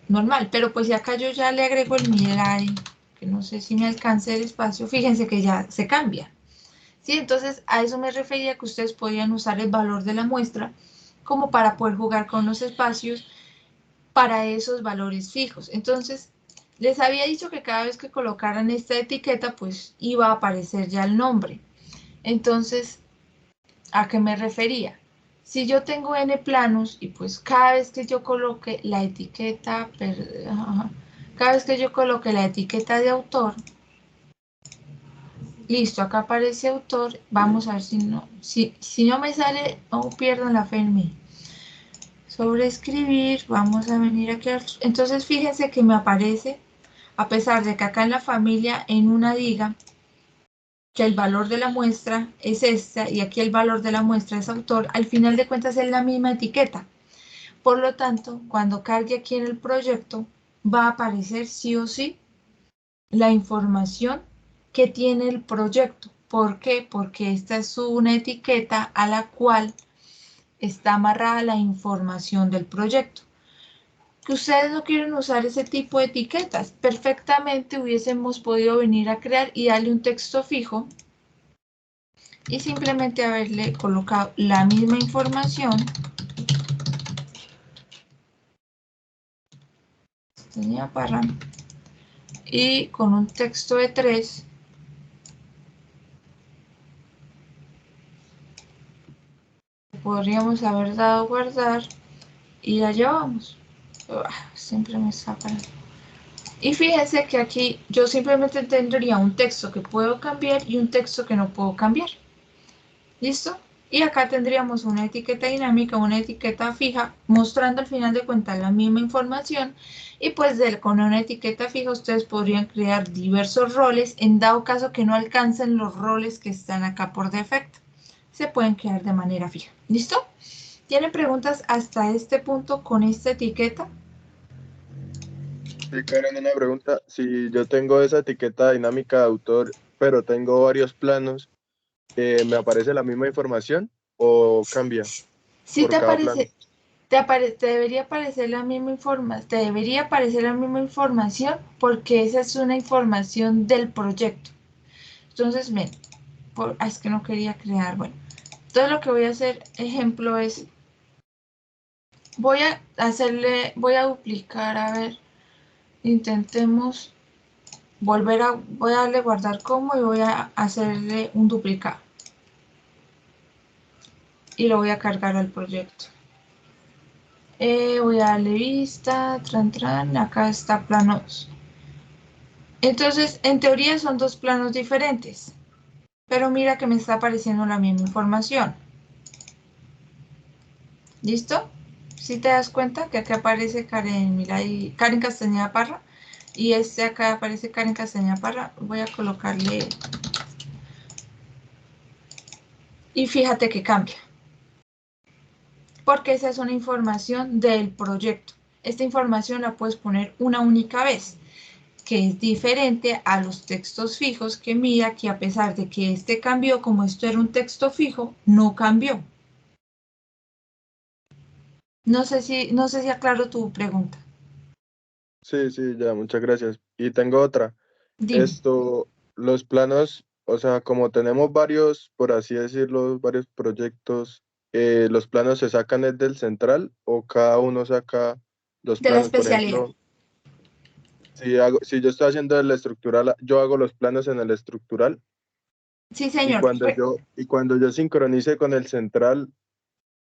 normal, pero pues si acá yo ya le agrego el Mirai, que no sé si me alcance el espacio, fíjense que ya se cambia. ¿Sí? Entonces a eso me refería, que ustedes podían usar el valor de la muestra como para poder jugar con los espacios para esos valores fijos. Entonces, les había dicho que cada vez que colocaran esta etiqueta, pues iba a aparecer ya el nombre. Entonces, ¿a qué me refería? Si yo tengo n planos y pues cada vez que yo coloque la etiqueta, cada vez que yo coloque la etiqueta de autor, listo, acá aparece autor, vamos a ver si no me sale, no pierdan la fe en mí. Sobreescribir, vamos a venir aquí, entonces fíjense que me aparece, a pesar de que acá en la familia, en una diga, que el valor de la muestra es esta y aquí el valor de la muestra es autor, al final de cuentas es la misma etiqueta. Por lo tanto, cuando cargue aquí en el proyecto, va a aparecer sí o sí la información que tiene el proyecto. ¿Por qué? Porque esta es una etiqueta a la cual está amarrada la información del proyecto. Que ustedes no quieren usar ese tipo de etiquetas, perfectamente hubiésemos podido venir a crear y darle un texto fijo y simplemente haberle colocado la misma información tenía para y con un texto de 3 podríamos haber dado guardar y ya llevamos. Siempre me sacan. Y fíjense que aquí yo simplemente tendría un texto que puedo cambiar y un texto que no puedo cambiar. ¿Listo? Y acá tendríamos una etiqueta dinámica, una etiqueta fija, mostrando al final de cuentas la misma información. Y pues con una etiqueta fija ustedes podrían crear diversos roles en dado caso que no alcancen los roles que están acá por defecto. Se pueden crear de manera fija. ¿Listo? ¿Tienen preguntas hasta este punto con esta etiqueta? Sí, Karen, una pregunta. Si yo tengo esa etiqueta dinámica de autor, pero tengo varios planos, ¿me aparece la misma información o cambia Si por te cada plano? aparece, te debería aparecer la misma información, te debería aparecer la misma información porque esa es una información del proyecto. Entonces, ven, es que no quería crear, bueno, todo lo que voy a hacer, ejemplo, es, voy a duplicar, a ver, intentemos voy a darle guardar como y voy a hacerle un duplicado. Y lo voy a cargar al proyecto. Voy a darle vista, acá está planos. Entonces, en teoría son dos planos diferentes, pero mira que me está apareciendo la misma información. ¿Listo? Si te das cuenta que acá aparece Karen Castañeda Parra y acá aparece Karen Castañeda Parra, voy a colocarle y fíjate que cambia, porque esa es una información del proyecto. Esta información la puedes poner una única vez, que es diferente a los textos fijos, que mira que a pesar de que este cambió, como esto era un texto fijo, no cambió. No sé si aclaro tu pregunta. Sí, sí, ya, muchas gracias. Y tengo otra. Dime. Los planos, o sea, como tenemos varios, por así decirlo, varios proyectos, ¿los planos se sacan desde el central o cada uno saca los De la planos? Por especialidad. ejemplo, si yo estoy haciendo el estructural, yo hago los planos en el estructural Sí, y señor. cuando yo sincronice con el central,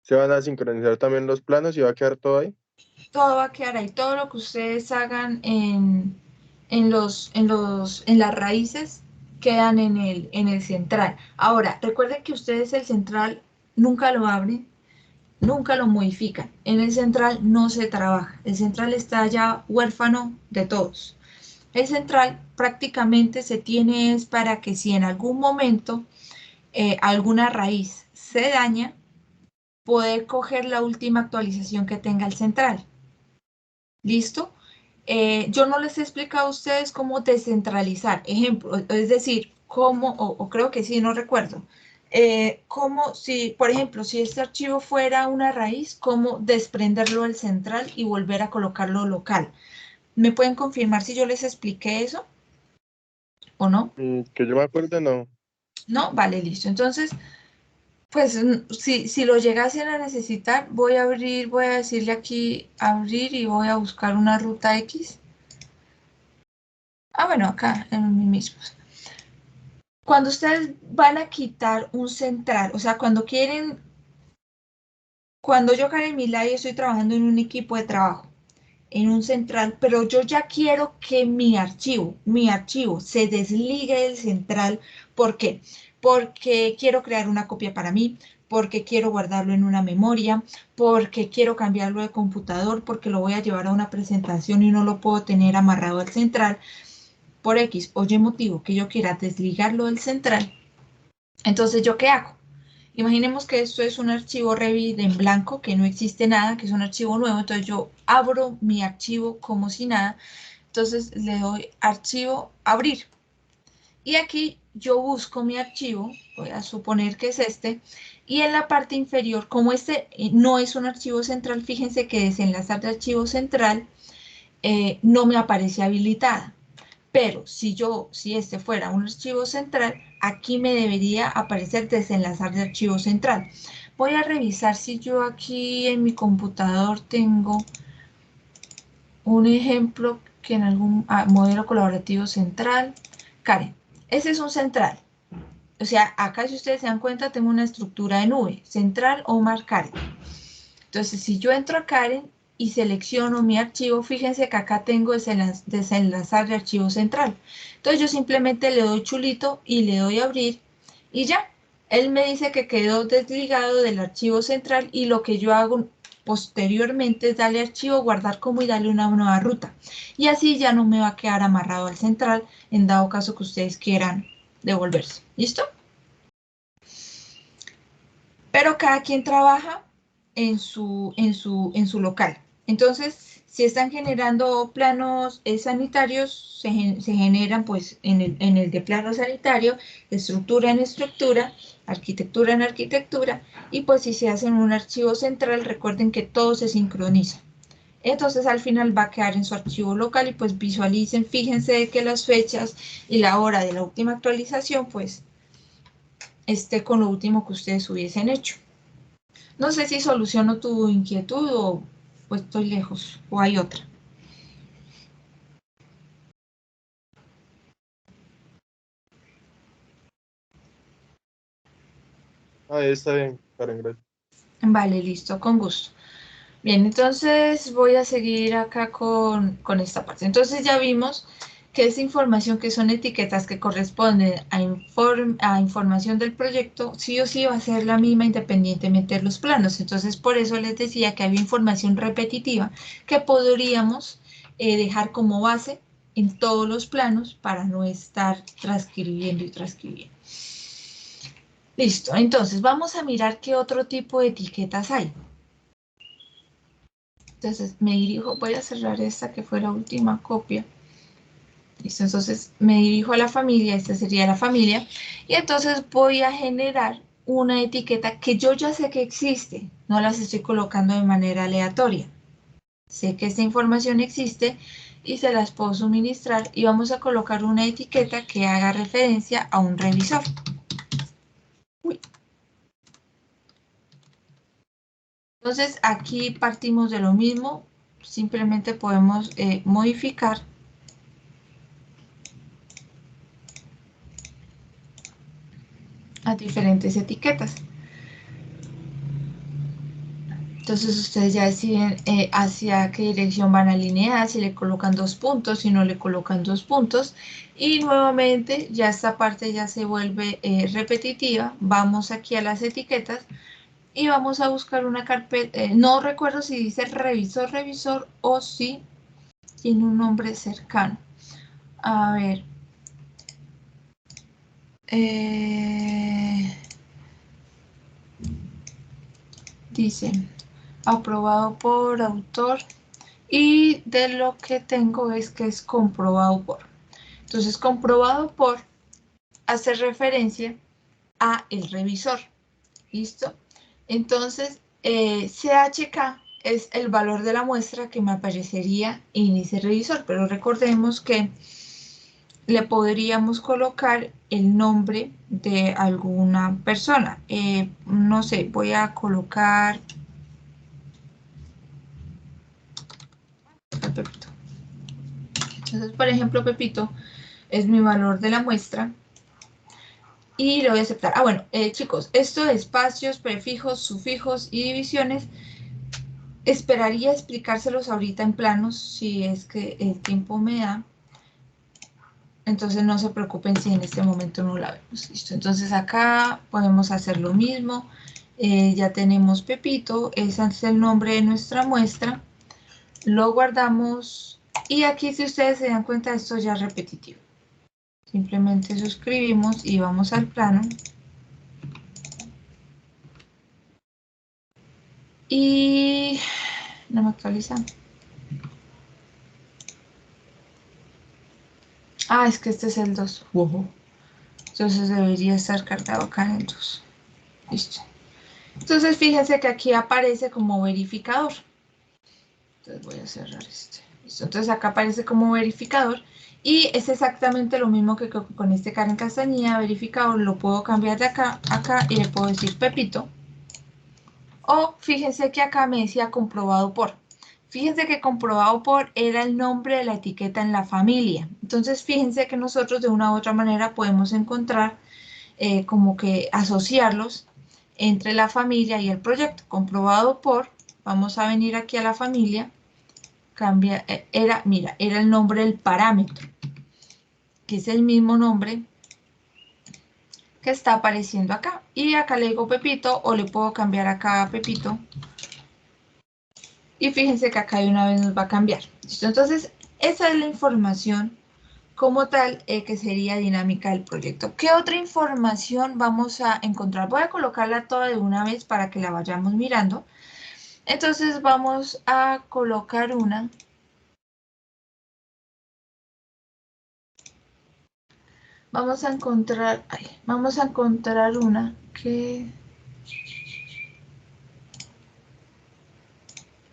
¿se van a sincronizar también los planos y va a quedar todo ahí? Todo va a quedar ahí. Todo lo que ustedes hagan en las raíces quedan en el central. Ahora, recuerden que ustedes el central nunca lo abren, nunca lo modifican. En el central no se trabaja. El central está ya huérfano de todos. El central prácticamente se tiene es para que si en algún momento alguna raíz se daña, poder coger la última actualización que tenga el central. ¿Listo? Yo no les he explicado a ustedes cómo descentralizar. Ejemplo, es decir, cómo, o creo que sí, no recuerdo. Cómo si, por ejemplo, si este archivo fuera una raíz, cómo desprenderlo del central y volver a colocarlo local. ¿Me pueden confirmar si yo les expliqué eso o no? Que yo me acuerde, no. No, vale, listo. Entonces, pues si lo llegasen a necesitar, voy a abrir, voy a decirle aquí abrir y voy a buscar una ruta X. Ah, bueno, acá en mí mismo. Cuando ustedes van a quitar un central, o sea, cuando yo, Karen Milay, estoy trabajando en un equipo de trabajo, en un central, pero yo ya quiero que mi archivo se desligue del central. ¿Por qué? Porque quiero crear una copia para mí, porque quiero guardarlo en una memoria, porque quiero cambiarlo de computador, porque lo voy a llevar a una presentación y no lo puedo tener amarrado al central, por X o Y motivo que yo quiera desligarlo del central. Entonces, ¿yo qué hago? Imaginemos que esto es un archivo Revit en blanco, que no existe nada, que es un archivo nuevo. Entonces yo abro mi archivo como si nada. Entonces le doy archivo, abrir. Y aquí yo busco mi archivo, voy a suponer que es este. Y en la parte inferior, como este no es un archivo central, fíjense que desenlazar de archivo central no me aparece habilitada. Pero si este fuera un archivo central, aquí me debería aparecer desenlazar de archivo central. Voy a revisar si yo aquí en mi computador tengo un ejemplo que en algún modelo colaborativo central. Karen, ese es un central. O sea, acá si ustedes se dan cuenta tengo una estructura de nube, central o más Karen. Entonces, si yo entro a Karen y selecciono mi archivo, fíjense que acá tengo desenlazar de archivo central. Entonces, yo simplemente le doy chulito y le doy abrir y ya. Él me dice que quedó desligado del archivo central y lo que yo hago posteriormente es darle archivo, guardar como y darle una nueva ruta. Y así ya no me va a quedar amarrado al central en dado caso que ustedes quieran devolverse. ¿Listo? Pero cada quien trabaja en su local. Entonces, si están generando planos sanitarios, se generan pues en el de plano sanitario, estructura en estructura, arquitectura en arquitectura, y pues si se hacen un archivo central, recuerden que todo se sincroniza. Entonces al final va a quedar en su archivo local y pues visualicen, fíjense que las fechas y la hora de la última actualización pues esté con lo último que ustedes hubiesen hecho. No sé si soluciono tu inquietud o estoy lejos o hay otra. Ahí está bien, Karen, gracias. Vale, listo, con gusto. Bien, entonces voy a seguir acá con esta parte. Entonces ya vimos que esa información que son etiquetas que corresponden a información del proyecto, sí o sí va a ser la misma independientemente de los planos. Entonces por eso les decía que había información repetitiva que podríamos dejar como base en todos los planos para no estar transcribiendo y transcribiendo. Listo, entonces vamos a mirar qué otro tipo de etiquetas hay. Entonces me dirijo, voy a cerrar esta que fue la última copia. Listo, entonces me dirijo a la familia, esta sería la familia, y entonces voy a generar una etiqueta que yo ya sé que existe, no las estoy colocando de manera aleatoria. Sé que esta información existe y se las puedo suministrar y vamos a colocar una etiqueta que haga referencia a un revisor. Uy. Entonces aquí partimos de lo mismo, simplemente podemos modificar a diferentes etiquetas. Entonces ustedes ya deciden hacia qué dirección van alineadas, si le colocan 2 puntos, si no le colocan 2 puntos. Y nuevamente ya esta parte ya se vuelve repetitiva. Vamos aquí a las etiquetas y vamos a buscar una carpeta. No recuerdo si dice revisor o si tiene un nombre cercano. A ver. Dice aprobado por autor. Y de lo que tengo es que es comprobado por. Entonces, comprobado por hace referencia a el revisor. ¿Listo? Entonces, CHK es el valor de la muestra que me aparecería en ese revisor. Pero recordemos que le podríamos colocar el nombre de alguna persona. No sé, voy a colocar a Pepito. Entonces, por ejemplo, Pepito es mi valor de la muestra y lo voy a aceptar. Bueno, chicos, esto de espacios, prefijos, sufijos y divisiones, esperaría explicárselos ahorita en planos si es que el tiempo me da. Entonces no se preocupen si en este momento no la vemos. Listo. Entonces acá podemos hacer lo mismo. Ya tenemos Pepito, ese es el nombre de nuestra muestra. Lo guardamos y aquí, si ustedes se dan cuenta, esto ya es repetitivo. Simplemente suscribimos y vamos al plano. Y no me actualiza. Es que este es el 2. Wow. Entonces debería estar cargado acá en el 2. Listo. Entonces fíjense que aquí aparece como verificador. Entonces voy a cerrar este. Listo. Entonces acá aparece como verificador. Y es exactamente lo mismo que con este Karen Castañeda, verificador. Lo puedo cambiar de acá a acá y le puedo decir Pepito. O fíjense que acá me decía comprobado por. Fíjense que comprobado por era el nombre de la etiqueta en la familia. Entonces fíjense que nosotros de una u otra manera podemos encontrar como que asociarlos entre la familia y el proyecto. Comprobado por, vamos a venir aquí a la familia, cambia, era el nombre del parámetro, que es el mismo nombre que está apareciendo acá. Y acá le digo Pepito o le puedo cambiar acá a Pepito. Y fíjense que acá de una vez nos va a cambiar. ¿Listo? Entonces, esa es la información como tal que sería dinámica del proyecto. ¿Qué otra información vamos a encontrar? Voy a colocarla toda de una vez para que la vayamos mirando. Entonces vamos a colocar una. Vamos a encontrar una que,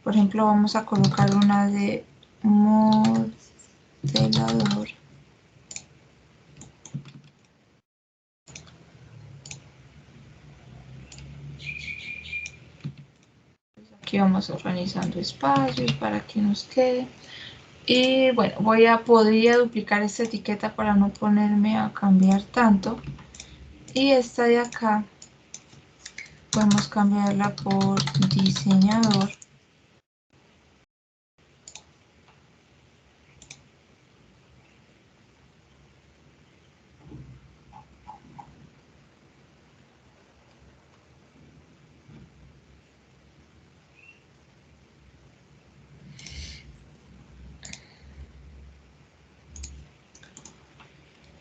por ejemplo, vamos a colocar una de modelador. Aquí vamos organizando espacios para que nos quede. Y bueno, podría duplicar esta etiqueta para no ponerme a cambiar tanto. Y esta de acá podemos cambiarla por diseñador.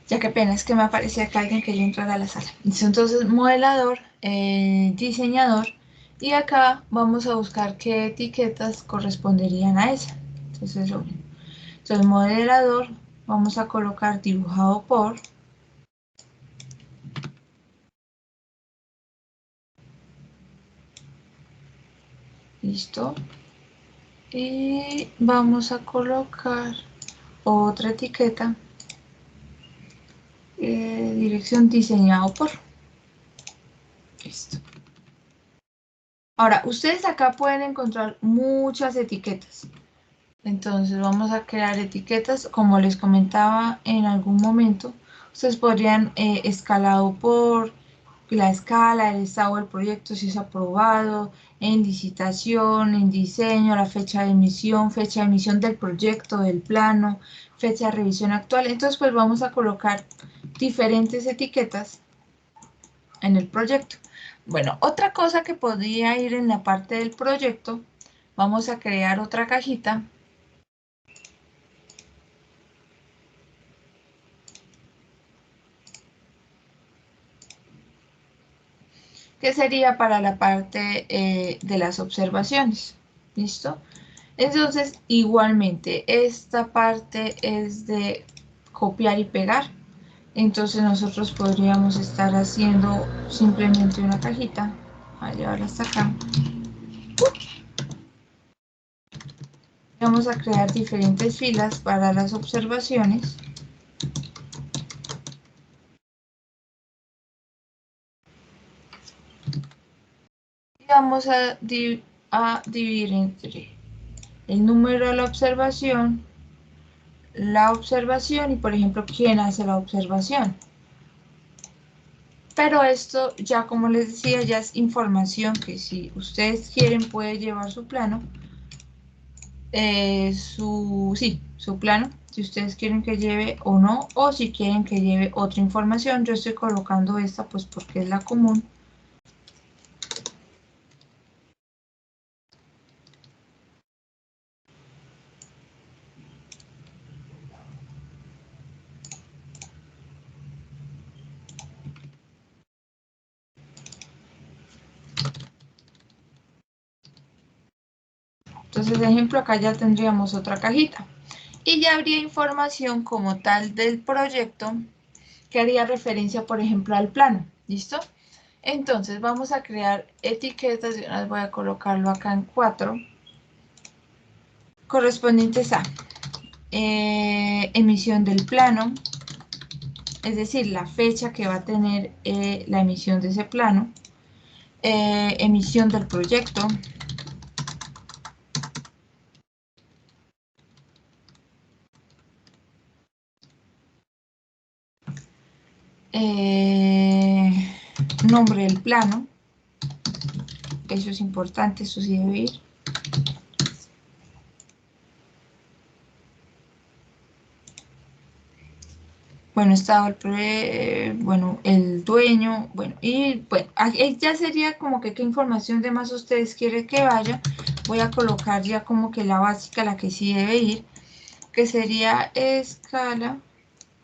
Ya qué pena, es que me aparece acá alguien que yo entrar a la sala. Entonces, modelador, diseñador, y acá vamos a buscar qué etiquetas corresponderían a esa. Entonces, modelador, vamos a colocar dibujado por. Listo. Y vamos a colocar otra etiqueta, dirección diseñado por. Listo. Ahora, ustedes acá pueden encontrar muchas etiquetas. Entonces vamos a crear etiquetas, como les comentaba en algún momento. Ustedes podrían escalado por la escala, el estado del proyecto, si es aprobado, en licitación, en diseño, la fecha de emisión del proyecto, del plano, fecha de revisión actual. Entonces pues vamos a colocar diferentes etiquetas en el proyecto. Bueno, otra cosa que podría ir en la parte del proyecto, vamos a crear otra cajita. Que sería para la parte de las observaciones. ¿Listo? Entonces, igualmente, esta parte es de copiar y pegar. Entonces, nosotros podríamos estar haciendo simplemente una cajita. Voy a llevarla hasta acá. Vamos a crear diferentes filas para las observaciones. Y vamos a dividir entre el número de la observación y, por ejemplo, quién hace la observación. Pero esto ya, como les decía, ya es información que si ustedes quieren puede llevar su plano. Su plano, si ustedes quieren que lleve o no, o si quieren que lleve otra información. Yo estoy colocando esta pues porque es la común. Entonces, de ejemplo, acá ya tendríamos otra cajita. Y ya habría información como tal del proyecto que haría referencia, por ejemplo, al plano. ¿Listo? Entonces, vamos a crear etiquetas. Y una vez voy a colocarlo acá en 4. Correspondientes a emisión del plano. Es decir, la fecha que va a tener la emisión de ese plano. Emisión del proyecto. Nombre del plano, eso es importante, eso sí debe ir. Bueno, estado el dueño, bueno, y bueno, ahí ya sería como que qué información de más ustedes quieren que vaya. Voy a colocar ya como que la básica, la que sí debe ir, que sería escala,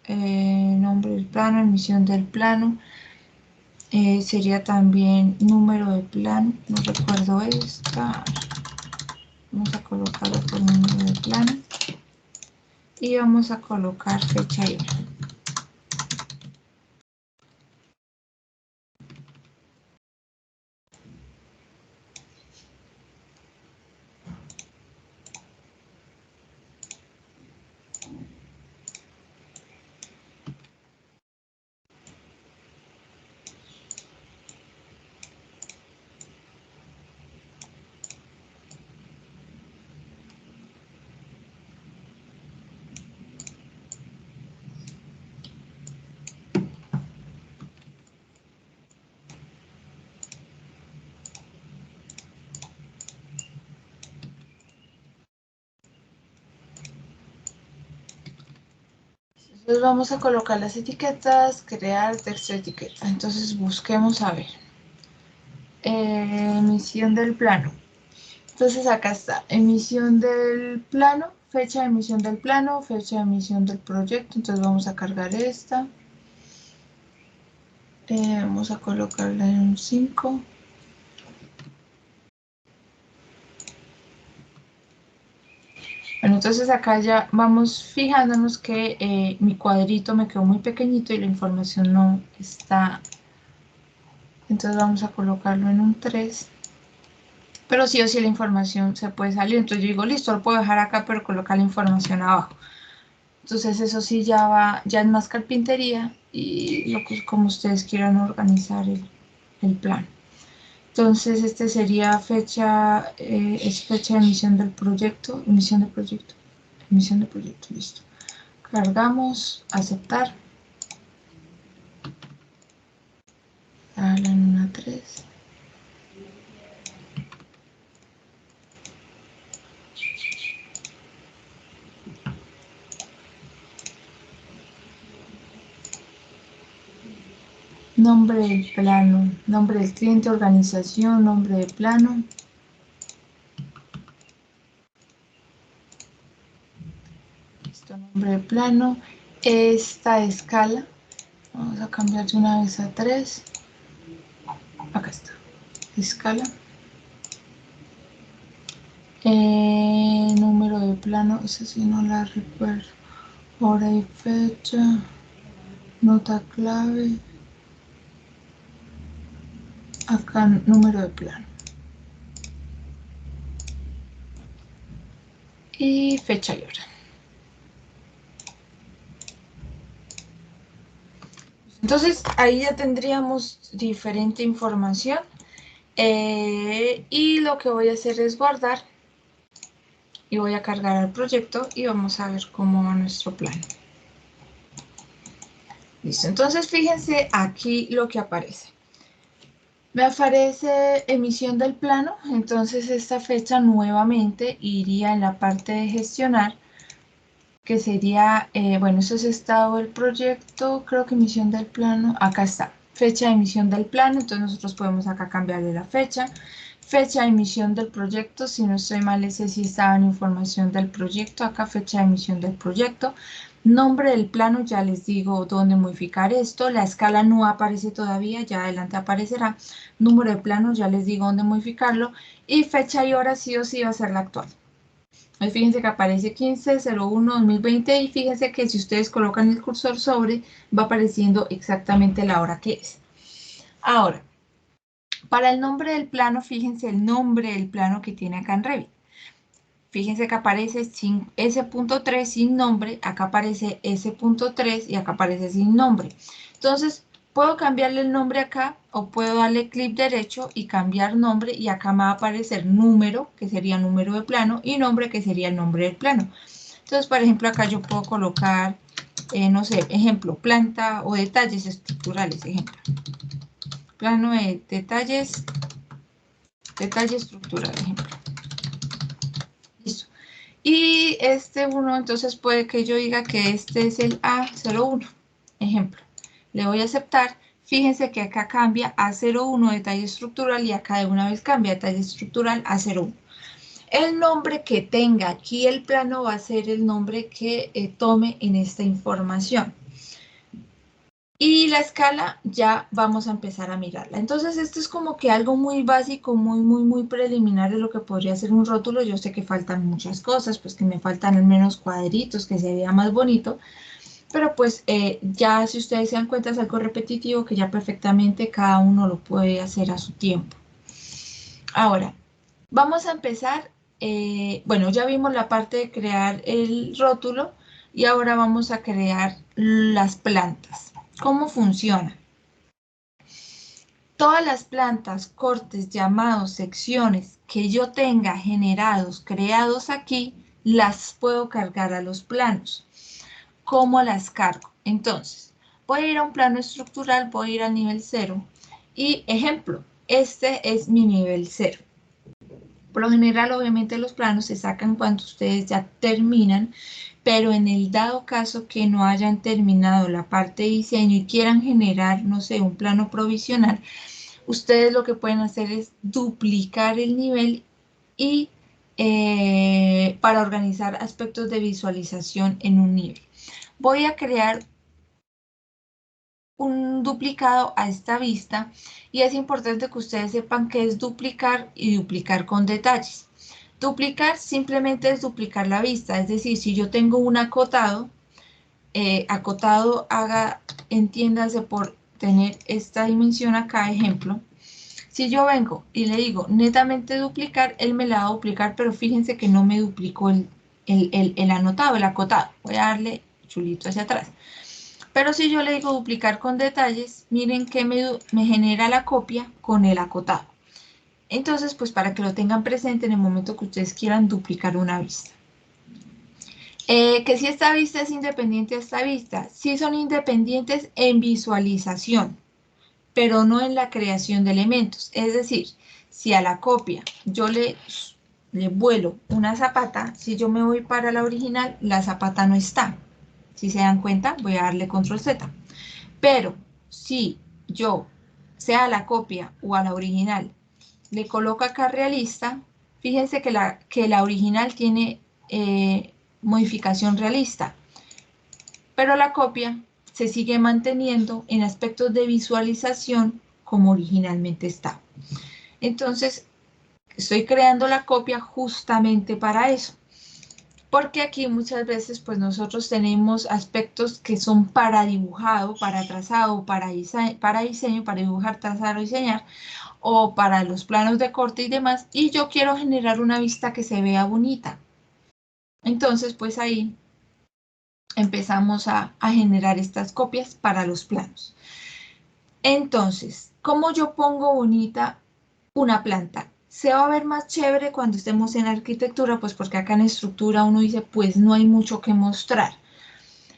nombre del plano, emisión del plano. Sería también número de plano, no recuerdo esta. Vamos a colocarlo por número de plano. Y vamos a colocar fecha y hora. Entonces vamos a colocar las etiquetas, crear texto de etiqueta. Entonces busquemos a ver. Emisión del plano. Entonces acá está, emisión del plano, fecha de emisión del plano, fecha de emisión del proyecto. Entonces vamos a cargar esta. Vamos a colocarla en un 5. Bueno, entonces acá ya vamos fijándonos que mi cuadrito me quedó muy pequeñito y la información no está. Entonces vamos a colocarlo en un 3. Pero sí o sí la información se puede salir. Entonces yo digo, listo, lo puedo dejar acá, pero colocar la información abajo. Entonces eso sí ya va, ya es más carpintería y como ustedes quieran organizar el plan. Entonces este sería fecha, es fecha de emisión del proyecto, emisión de proyecto, listo. Cargamos, aceptar. Darle en una 3. Nombre del plano, nombre del cliente, organización, nombre del plano. Listo, nombre del plano. Esta escala, vamos a cambiar de una vez a 3. Acá está, escala. Número de plano, esa sí no la recuerdo. Hora y fecha. Nota clave. Acá número de plano. Y fecha y hora. Entonces ahí ya tendríamos diferente información. Y lo que voy a hacer es guardar. Y voy a cargar al proyecto y vamos a ver cómo va nuestro plan. Listo, entonces fíjense aquí lo que aparece. Me aparece emisión del plano, entonces esta fecha nuevamente iría en la parte de gestionar, que sería, bueno, eso es estado del proyecto, creo que emisión del plano, acá está, fecha de emisión del plano, entonces nosotros podemos acá cambiarle la fecha de emisión del proyecto, si no estoy mal, ese sí estaba en información del proyecto, acá fecha de emisión del proyecto, nombre del plano, ya les digo dónde modificar esto, la escala no aparece todavía, ya adelante aparecerá, número de plano, ya les digo dónde modificarlo, y fecha y hora sí o sí va a ser la actual. Ahí fíjense que aparece 15/01/2020 y fíjense que si ustedes colocan el cursor sobre, va apareciendo exactamente la hora que es. Ahora, para el nombre del plano, fíjense el nombre del plano que tiene acá en Revit. Fíjense que aparece S.3 sin nombre, acá aparece S.3 y acá aparece sin nombre. Entonces, puedo cambiarle el nombre acá o puedo darle clic derecho y cambiar nombre y acá me va a aparecer número, que sería número de plano, y nombre, que sería el nombre del plano. Entonces, por ejemplo, acá yo puedo colocar, no sé, ejemplo, planta o detalles estructurales, ejemplo. Plano de detalles estructural, ejemplo. Listo. Y este uno, entonces puede que yo diga que este es el A01, ejemplo. Le voy a aceptar. Fíjense que acá cambia a 01 detalle estructural y acá de una vez cambia detalle estructural a 01. El nombre que tenga aquí el plano va a ser el nombre que tome en esta información. Y la escala ya vamos a empezar a mirarla. Entonces esto es como que algo muy básico, muy preliminar de lo que podría ser un rótulo. Yo sé que faltan muchas cosas, pues que me faltan al menos cuadritos, que se vea más bonito. Pero pues ya si ustedes se dan cuenta es algo repetitivo que ya perfectamente cada uno lo puede hacer a su tiempo. Ahora, vamos a empezar, bueno, ya vimos la parte de crear el rótulo y ahora vamos a crear las plantas. ¿Cómo funciona? Todas las plantas, cortes, llamados, secciones que yo tenga generados, creados aquí, las puedo cargar a los planos. ¿Cómo las cargo? Entonces, voy a ir a un plano estructural, voy a ir al nivel 0 y ejemplo, este es mi nivel 0. Por lo general, obviamente, los planos se sacan cuando ustedes ya terminan, pero en el dado caso que no hayan terminado la parte de diseño y quieran generar, no sé, un plano provisional, ustedes lo que pueden hacer es duplicar el nivel y para organizar aspectos de visualización en un nivel. Voy a crear un duplicado a esta vista y es importante que ustedes sepan qué es duplicar y duplicar con detalles. Duplicar simplemente es duplicar la vista, es decir, si yo tengo un acotado, acotado entiéndase por tener esta dimensión acá, ejemplo. Si yo vengo y le digo netamente duplicar, él me la va a duplicar, pero fíjense que no me duplicó el anotado, el acotado. Voy a darle chulito hacia atrás. Pero si yo le digo duplicar con detalles, miren que me genera la copia con el acotado. Entonces, pues para que lo tengan presente en el momento que ustedes quieran duplicar una vista. Que si esta vista es independiente a esta vista, sí son independientes en visualización, pero no en la creación de elementos. Es decir, si a la copia yo le vuelo una zapata, si yo me voy para la original, la zapata no está. Si se dan cuenta, voy a darle control Z. Pero si yo, sea a la copia o a la original, le coloco acá realista, fíjense que la original tiene modificación realista, pero la copia se sigue manteniendo en aspectos de visualización como originalmente está. Entonces, estoy creando la copia justamente para eso. Porque aquí muchas veces pues nosotros tenemos aspectos que son para dibujado, para trazado, para diseño, para dibujar, trazar o diseñar, o para los planos de corte y demás, y yo quiero generar una vista que se vea bonita. Entonces pues ahí empezamos a generar estas copias para los planos. Entonces, ¿cómo yo pongo bonita una planta? Se va a ver más chévere cuando estemos en arquitectura, pues porque acá en estructura uno dice, pues no hay mucho que mostrar.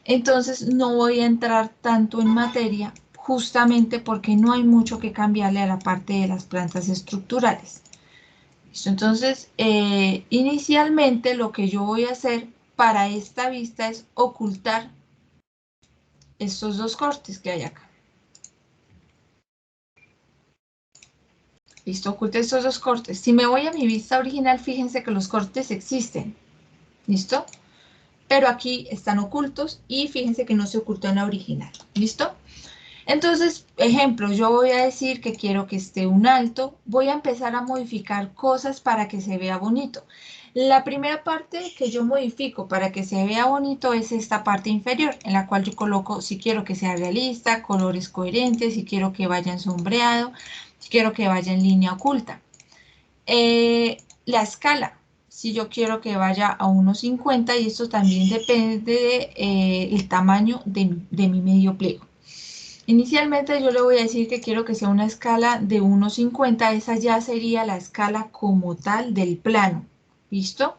Entonces no voy a entrar tanto en materia, justamente porque no hay mucho que cambiarle a la parte de las plantas estructurales. ¿Listo? Entonces, inicialmente lo que yo voy a hacer para esta vista es ocultar estos dos cortes que hay acá. Listo, oculté estos dos cortes. Si me voy a mi vista original, fíjense que los cortes existen. ¿Listo? Pero aquí están ocultos y fíjense que no se ocultó en la original. ¿Listo? Entonces, ejemplo, yo voy a decir que quiero que esté un alto. Voy a empezar a modificar cosas para que se vea bonito. La primera parte que yo modifico para que se vea bonito es esta parte inferior, en la cual yo coloco, si quiero que sea realista, colores coherentes, si quiero que vaya en sombreado, si quiero que vaya en línea oculta. La escala, si yo quiero que vaya a 1.50, y esto también depende del tamaño de mi medio pliego. Inicialmente yo le voy a decir que quiero que sea una escala de 1.50, esa ya sería la escala como tal del plano. ¿Listo?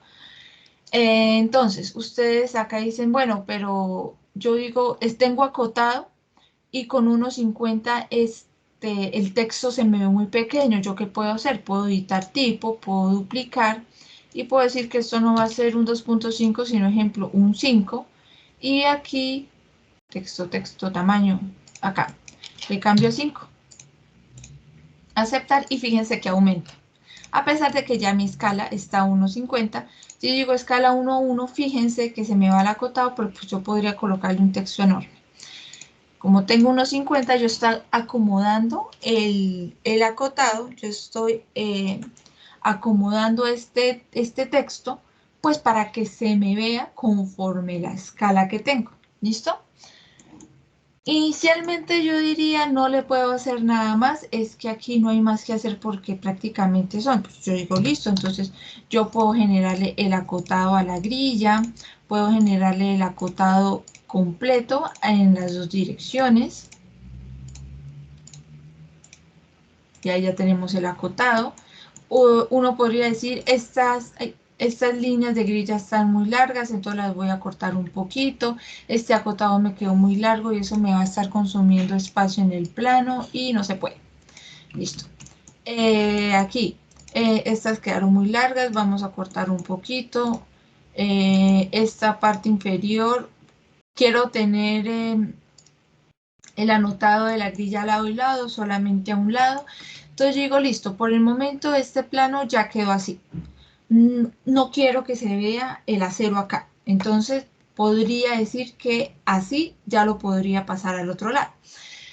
Entonces, ustedes acá dicen, bueno, pero yo digo, tengo acotado y con 1.50 el texto se me ve muy pequeño. ¿Yo qué puedo hacer? Puedo editar tipo, puedo duplicar y puedo decir que esto no va a ser un 2.5, sino ejemplo un 5. Y aquí, texto, tamaño, acá, le cambio a 5. Aceptar y fíjense que aumenta. A pesar de que ya mi escala está a 1.50, si yo digo escala 1.1, fíjense que se me va el acotado, pero pues yo podría colocarle un texto enorme. Como tengo 1.50, yo estoy acomodando el acotado, yo estoy acomodando este texto, pues para que se me vea conforme la escala que tengo. ¿Listo? Inicialmente yo diría no le puedo hacer nada más, es que aquí no hay más que hacer porque prácticamente son, pues yo digo listo, entonces yo puedo generarle el acotado a la grilla, puedo generarle el acotado completo en las dos direcciones, y ahí ya tenemos el acotado. Uno podría decir estas líneas de grilla están muy largas, entonces las voy a cortar un poquito. Este acotado me quedó muy largo y eso me va a estar consumiendo espacio en el plano y no se puede. Listo. Aquí, estas quedaron muy largas, vamos a cortar un poquito. Esta parte inferior, quiero tener el anotado de la grilla lado y lado, solamente a un lado. Entonces yo digo, listo, por el momento este plano ya quedó así. No quiero que se vea el acero acá. Entonces podría decir que así ya lo podría pasar al otro lado.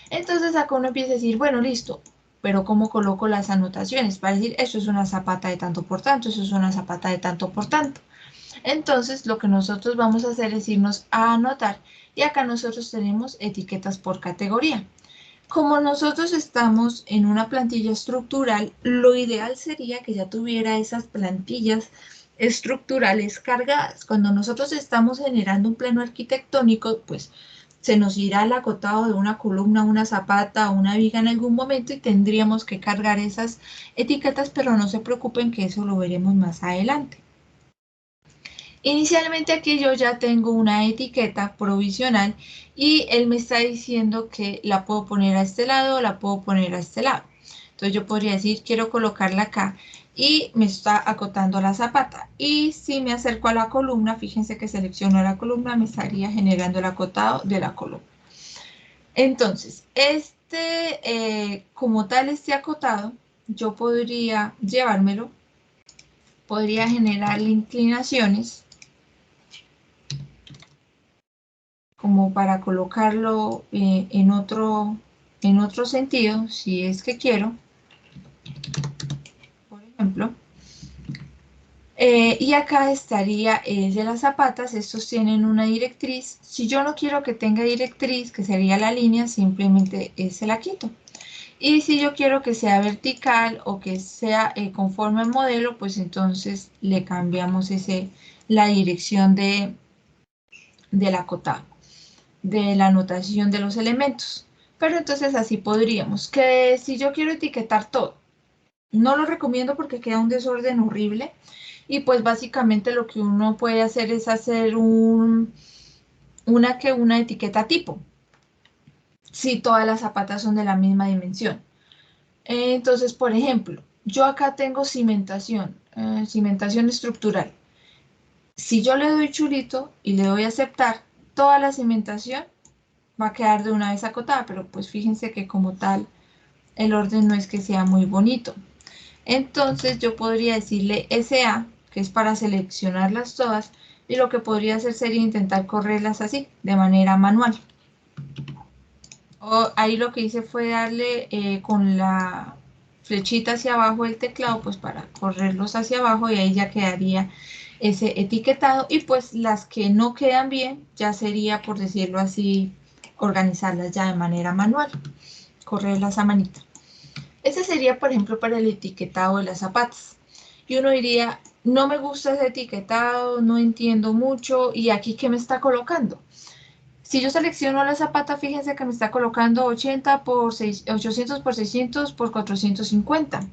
Entonces acá uno empieza a decir, bueno, listo, pero ¿cómo coloco las anotaciones? Para decir, eso es una zapata de tanto por tanto, eso es una zapata de tanto por tanto. Entonces lo que nosotros vamos a hacer es irnos a anotar y acá nosotros tenemos etiquetas por categoría. Como nosotros estamos en una plantilla estructural, lo ideal sería que ya tuviera esas plantillas estructurales cargadas. Cuando nosotros estamos generando un plano arquitectónico, pues se nos irá el acotado de una columna, una zapata o una viga en algún momento y tendríamos que cargar esas etiquetas, pero no se preocupen que eso lo veremos más adelante. Inicialmente aquí yo ya tengo una etiqueta provisional y él me está diciendo que la puedo poner a este lado o la puedo poner a este lado. Entonces yo podría decir, quiero colocarla acá y me está acotando la zapata. Y si me acerco a la columna, fíjense que selecciono la columna, me estaría generando el acotado de la columna. Entonces, como tal, este acotado, yo podría llevármelo, podría generarle inclinaciones como para colocarlo en otro sentido, si es que quiero, por ejemplo. Y acá estaría el de las zapatas, estos tienen una directriz. Si yo no quiero que tenga directriz, que sería la línea, simplemente se la quito. Y si yo quiero que sea vertical o que sea conforme al modelo, pues entonces le cambiamos la dirección del acotado, de la anotación de los elementos. Pero entonces así podríamos, que si yo quiero etiquetar todo, no lo recomiendo porque queda un desorden horrible. Y pues básicamente lo que uno puede hacer es hacer una etiqueta tipo, si todas las zapatas son de la misma dimensión. Entonces, por ejemplo, yo acá tengo cimentación, cimentación estructural. Si yo le doy chulito y le doy a aceptar, toda la cimentación va a quedar de una vez acotada, pero pues fíjense que como tal, el orden no es que sea muy bonito. Entonces yo podría decirle SA, que es para seleccionarlas todas, y lo que podría hacer sería intentar correrlas así, de manera manual. Ahí lo que hice fue darle con la flechita hacia abajo del teclado, pues para correrlos hacia abajo y ahí ya quedaría ese etiquetado. Y pues las que no quedan bien, ya sería, por decirlo así, organizarlas ya de manera manual, correrlas a manita. Ese sería, por ejemplo, para el etiquetado de las zapatas. Y uno diría, no me gusta ese etiquetado, no entiendo mucho, ¿y aquí qué me está colocando? Si yo selecciono la zapata, fíjense que me está colocando 800 por 600 por 450.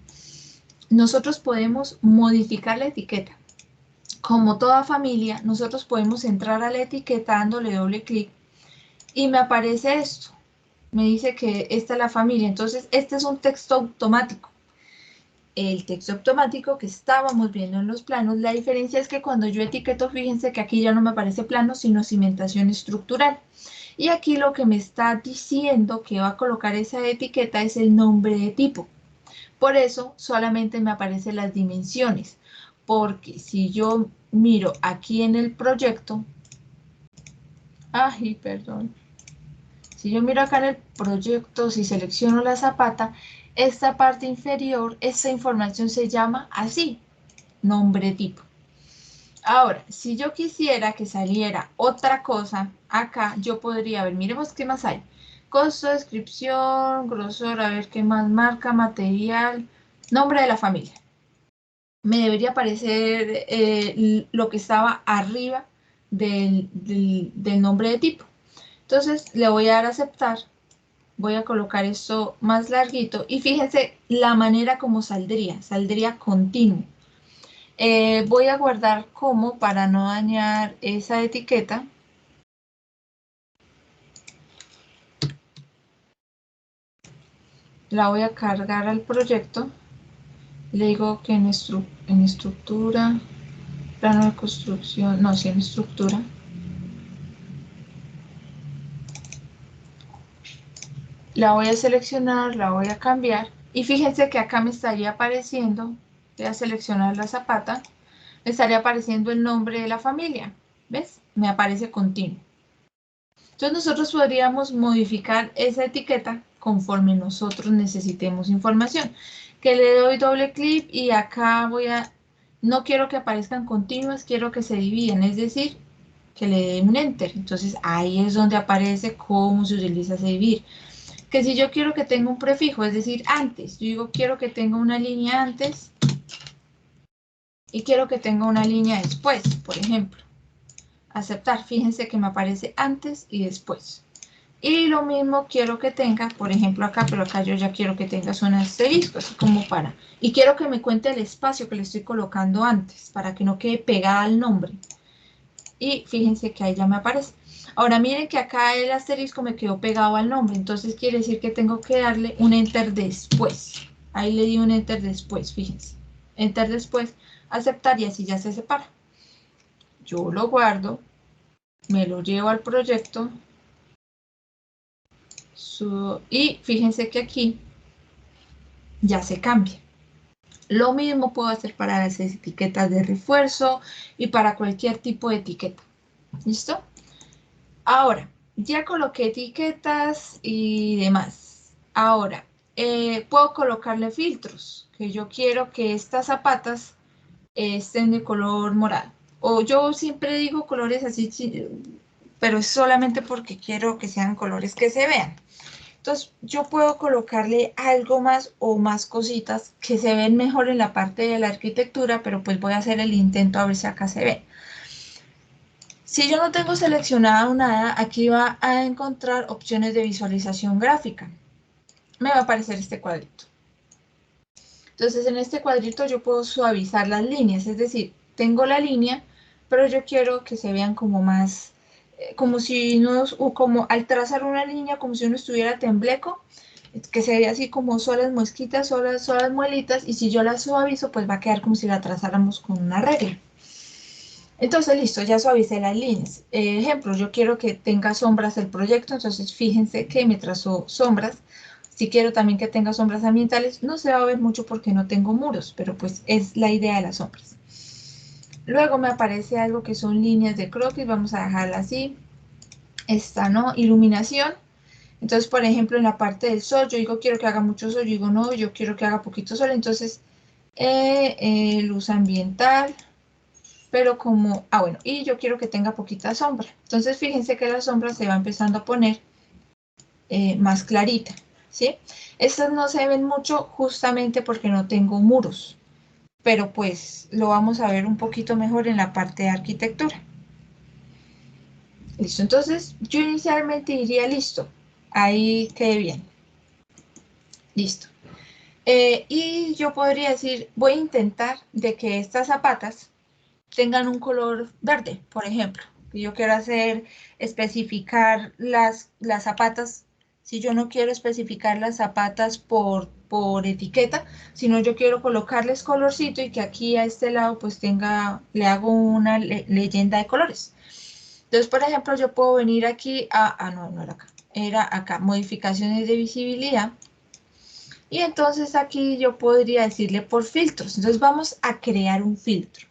Nosotros podemos modificar la etiqueta. Como toda familia, nosotros podemos entrar a la etiqueta dándole doble clic y me aparece esto. Me dice que esta es la familia. Entonces, este es un texto automático. El texto automático que estábamos viendo en los planos, la diferencia es que cuando yo etiqueto, fíjense que aquí ya no me aparece plano, sino cimentación estructural. Y aquí lo que me está diciendo que va a colocar esa etiqueta es el nombre de tipo. Por eso solamente me aparecen las dimensiones. Porque si yo miro aquí en el proyecto, ay, perdón. Si yo miro acá en el proyecto, si selecciono la zapata, esta parte inferior, esta información se llama así, nombre tipo. Ahora, si yo quisiera que saliera otra cosa, acá yo podría ver, miremos qué más hay. Costo, descripción, grosor, a ver qué más, marca, material, nombre de la familia. Me debería aparecer lo que estaba arriba del nombre de tipo. Entonces le voy a dar a aceptar. Voy a colocar esto más larguito y fíjense la manera como saldría continuo. Voy a guardar como para no dañar esa etiqueta. La voy a cargar al proyecto. Le digo que en estructura, plano de construcción, no, sí en estructura. La voy a seleccionar, la voy a cambiar y fíjense que acá me estaría apareciendo, voy a seleccionar la zapata, me estaría apareciendo el nombre de la familia, ¿ves? Me aparece continuo. Entonces nosotros podríamos modificar esa etiqueta conforme nosotros necesitemos información. Que le doy doble clic y acá no quiero que aparezcan continuas, quiero que se dividan, es decir, que le dé un enter. Entonces ahí es donde aparece cómo se utiliza ese dividir. Que si yo quiero que tenga un prefijo, es decir, antes, yo digo quiero que tenga una línea antes y quiero que tenga una línea después, por ejemplo. Aceptar, fíjense que me aparece antes y después. Y lo mismo quiero que tenga, por ejemplo acá, pero acá yo ya quiero que tengas un asterisco, así como para. Y quiero que me cuente el espacio que le estoy colocando antes, para que no quede pegada al nombre. Y fíjense que ahí ya me aparece. Ahora miren que acá el asterisco me quedó pegado al nombre, entonces quiere decir que tengo que darle un enter después. Ahí le di un enter después, fíjense. Enter después, aceptar y así ya se separa. Yo lo guardo, me lo llevo al proyecto y fíjense que aquí ya se cambia. Lo mismo puedo hacer para las etiquetas de refuerzo y para cualquier tipo de etiqueta. ¿Listo? Ahora, ya coloqué etiquetas y demás. Ahora, puedo colocarle filtros, que yo quiero que estas zapatas estén de color morado. O yo siempre digo colores así, pero es solamente porque quiero que sean colores que se vean. Entonces, yo puedo colocarle algo más o más cositas que se ven mejor en la parte de la arquitectura, pero pues voy a hacer el intento a ver si acá se ve. Si yo no tengo seleccionado nada, aquí va a encontrar opciones de visualización gráfica. Me va a aparecer este cuadrito. Entonces, en este cuadrito yo puedo suavizar las líneas, es decir, tengo la línea, pero yo quiero que se vean como más, como si no, como al trazar una línea, como si uno estuviera tembleco, que se vea así como solas mosquitas, solas muelitas, y si yo la suavizo, pues va a quedar como si la trazáramos con una regla. Entonces, listo, ya suavicé las líneas. Ejemplo, yo quiero que tenga sombras el proyecto, entonces fíjense que me trazó sombras. Si quiero también que tenga sombras ambientales, no se va a ver mucho porque no tengo muros, pero pues es la idea de las sombras. Luego me aparece algo que son líneas de croquis, vamos a dejarla así. Esta, ¿no? Iluminación. Entonces, por ejemplo, en la parte del sol, yo digo quiero que haga mucho sol, yo digo no, yo quiero que haga poquito sol, entonces luz ambiental. Pero como, bueno, y yo quiero que tenga poquita sombra. Entonces fíjense que la sombra se va empezando a poner más clarita, ¿sí? Estas no se ven mucho justamente porque no tengo muros, pero pues lo vamos a ver un poquito mejor en la parte de arquitectura. Listo, entonces yo inicialmente diría listo, ahí quede bien. Listo. Y yo podría decir, voy a intentar de que estas zapatas tengan un color verde, por ejemplo. Yo quiero especificar las zapatas, si yo no quiero especificar las zapatas por etiqueta, sino yo quiero colocarles colorcito y que aquí a este lado pues le hago una leyenda de colores. Entonces, por ejemplo, yo puedo venir aquí no era acá, era acá, modificaciones de visibilidad. Y entonces aquí yo podría decirle por filtros. Entonces vamos a crear un filtro.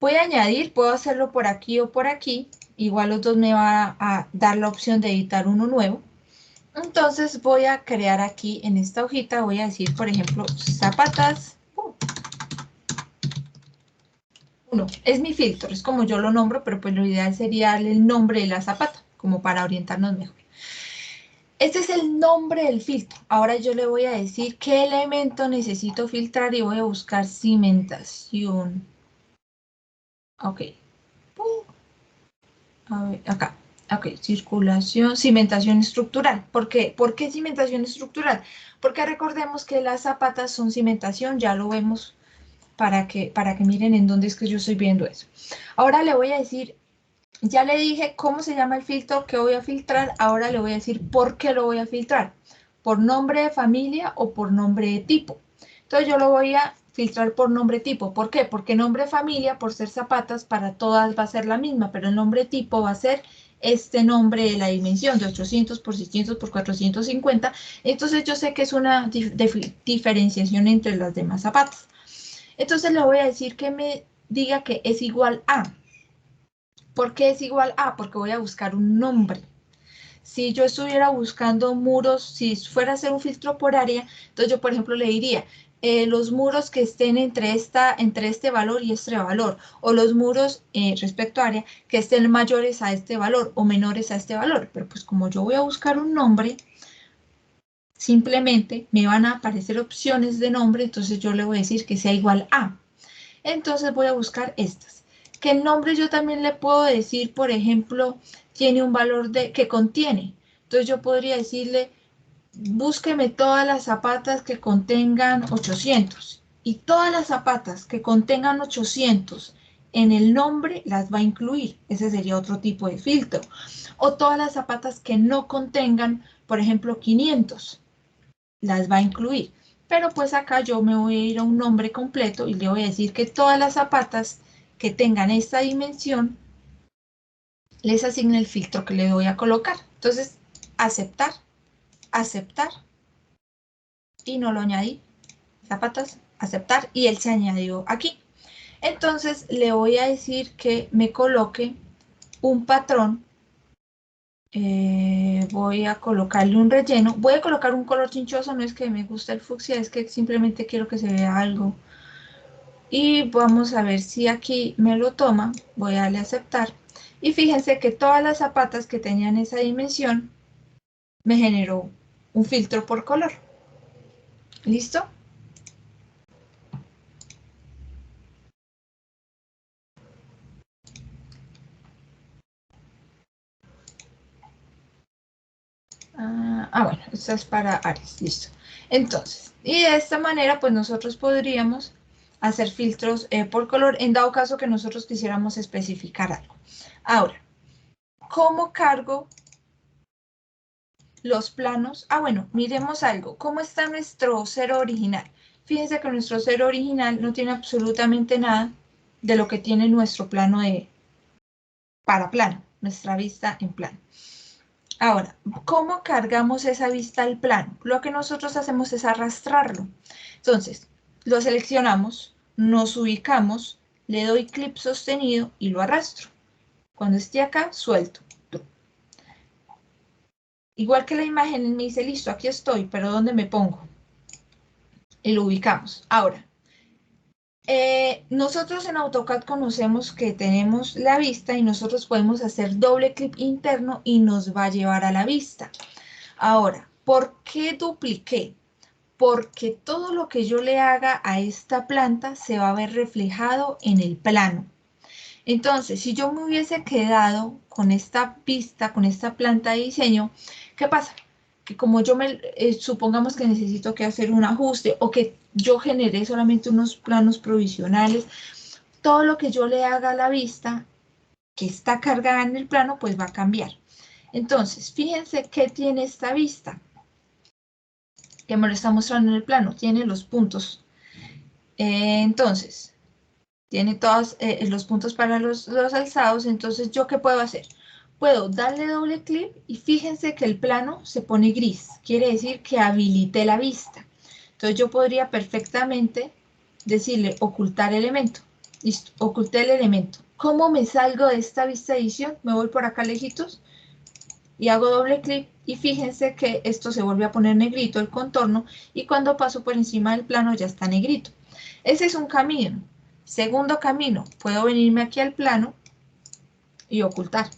Voy a añadir, puedo hacerlo por aquí o por aquí. Igual los dos me va a dar la opción de editar uno nuevo. Entonces voy a crear aquí en esta hojita, voy a decir, por ejemplo, zapatas. 1. Es mi filtro, es como yo lo nombro, pero pues lo ideal sería darle el nombre de la zapata, como para orientarnos mejor. Este es el nombre del filtro. Ahora yo le voy a decir qué elemento necesito filtrar y voy a buscar cimentación. Ok. A ver, acá. Ok, circulación, cimentación estructural. ¿Por qué? ¿Por qué cimentación estructural? Porque recordemos que las zapatas son cimentación, ya lo vemos para que miren en dónde es que yo estoy viendo eso. Ahora le voy a decir, ya le dije cómo se llama el filtro que voy a filtrar, ahora le voy a decir por qué lo voy a filtrar. ¿Por nombre de familia o por nombre de tipo? Entonces yo lo voy a filtrar por nombre tipo. ¿Por qué? Porque nombre familia, por ser zapatas, para todas va a ser la misma, pero el nombre tipo va a ser este nombre de la dimensión de 800 por 600 por 450. Entonces yo sé que es una diferenciación entre las demás zapatas. Entonces le voy a decir que me diga que es igual a. ¿Por qué es igual a? Porque voy a buscar un nombre. Si yo estuviera buscando muros, si fuera a hacer un filtro por área, entonces yo, por ejemplo, le diría los muros que estén entre este valor y este valor, o los muros respecto a área que estén mayores a este valor o menores a este valor. Pero pues como yo voy a buscar un nombre, simplemente me van a aparecer opciones de nombre, entonces yo le voy a decir que sea igual a. Entonces voy a buscar estas. Que el nombre yo también le puedo decir, por ejemplo, tiene un valor que contiene. Entonces yo podría decirle, búsqueme todas las zapatas que contengan 800. Y todas las zapatas que contengan 800 en el nombre las va a incluir. Ese sería otro tipo de filtro. O todas las zapatas que no contengan, por ejemplo, 500, las va a incluir. Pero pues acá yo me voy a ir a un nombre completo y le voy a decir que todas las zapatas que tengan esta dimensión les asigne el filtro que le voy a colocar. Entonces, aceptar, aceptar, y no lo añadí. Zapatas, aceptar, y él se añadió aquí. Entonces, le voy a decir que me coloque un patrón. Voy a colocarle un relleno. Voy a colocar un color chinchoso, no es que me guste el fucsia, es que simplemente quiero que se vea algo. Y vamos a ver si aquí me lo toma. Voy a darle a aceptar. Y fíjense que todas las zapatas que tenían esa dimensión me generó un filtro por color. ¿Listo? Bueno, esta es para Aries, listo. Entonces, y de esta manera, pues nosotros podríamos hacer filtros por color, en dado caso que nosotros quisiéramos especificar algo. Ahora, ¿cómo cargo los planos? Bueno, miremos algo. ¿Cómo está nuestro cero original? Fíjense que nuestro cero original no tiene absolutamente nada de lo que tiene nuestro plano para plano, nuestra vista en plano. Ahora, ¿cómo cargamos esa vista al plano? Lo que nosotros hacemos es arrastrarlo. Entonces, lo seleccionamos, nos ubicamos, le doy clic sostenido y lo arrastro. Cuando esté acá, suelto. Igual que la imagen me dice, listo, aquí estoy, pero ¿dónde me pongo? Y lo ubicamos. Ahora, nosotros en AutoCAD conocemos que tenemos la vista y nosotros podemos hacer doble clic interno y nos va a llevar a la vista. Ahora, ¿por qué dupliqué? Porque todo lo que yo le haga a esta planta se va a ver reflejado en el plano. Entonces, si yo me hubiese quedado con esta vista, con esta planta de diseño, ¿qué pasa? Que como yo supongamos que necesito que hacer un ajuste o que yo generé solamente unos planos provisionales, todo lo que yo le haga a la vista que está cargada en el plano, pues va a cambiar. Entonces, fíjense qué tiene esta vista, que me lo está mostrando en el plano, tiene los puntos. Entonces, tiene todos los puntos para los alzados. Entonces, ¿yo qué puedo hacer? Puedo darle doble clic y fíjense que el plano se pone gris. Quiere decir que habilité la vista. Entonces, yo podría perfectamente decirle ocultar elemento. Listo, oculté el elemento. ¿Cómo me salgo de esta vista edición? Me voy por acá lejitos y hago doble clic y fíjense que esto se vuelve a poner negrito el contorno y cuando paso por encima del plano ya está negrito. Ese es un camino. Segundo camino, puedo venirme aquí al plano y ocultar.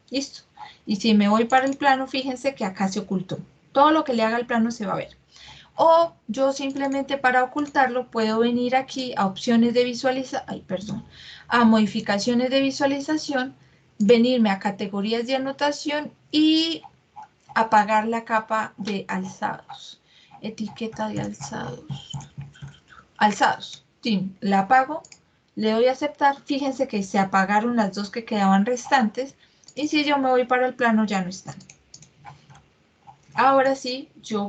Listo. Y si me voy para el plano, fíjense que acá se ocultó. Todo lo que le haga al plano se va a ver. O yo simplemente para ocultarlo puedo venir aquí a opciones de visualización, a modificaciones de visualización, venirme a categorías de anotación y apagar la capa de alzados. Etiqueta de alzados. Alzados. Sí, la apago, le doy a aceptar. Fíjense que se apagaron las dos que quedaban restantes y si yo me voy para el plano ya no están. Ahora sí,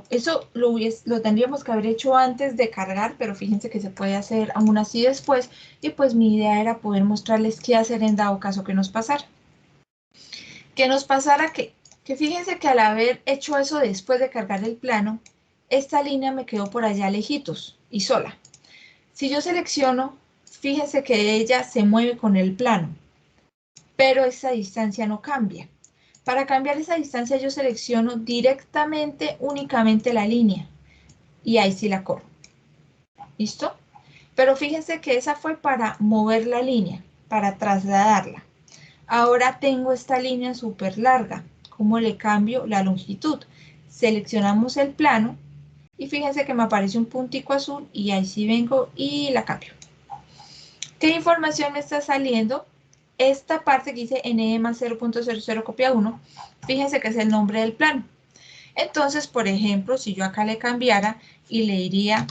eso lo tendríamos que haber hecho antes de cargar, pero fíjense que se puede hacer aún así después. Y pues mi idea era poder mostrarles qué hacer en dado caso que nos pasara. ¿Qué nos pasara? Que fíjense que al haber hecho eso después de cargar el plano, esta línea me quedó por allá lejitos y sola. Si yo selecciono, fíjense que ella se mueve con el plano, pero esa distancia no cambia. Para cambiar esa distancia yo selecciono directamente, únicamente la línea. Y ahí sí la corro. ¿Listo? Pero fíjense que esa fue para mover la línea, para trasladarla. Ahora tengo esta línea súper larga. ¿Cómo le cambio la longitud? Seleccionamos el plano y fíjense que me aparece un puntico azul y ahí sí vengo y la cambio. ¿Qué información me está saliendo? Esta parte que dice NE más 0.00 copia 1, fíjense que es el nombre del plano. Entonces, por ejemplo, si yo acá le cambiara y le diría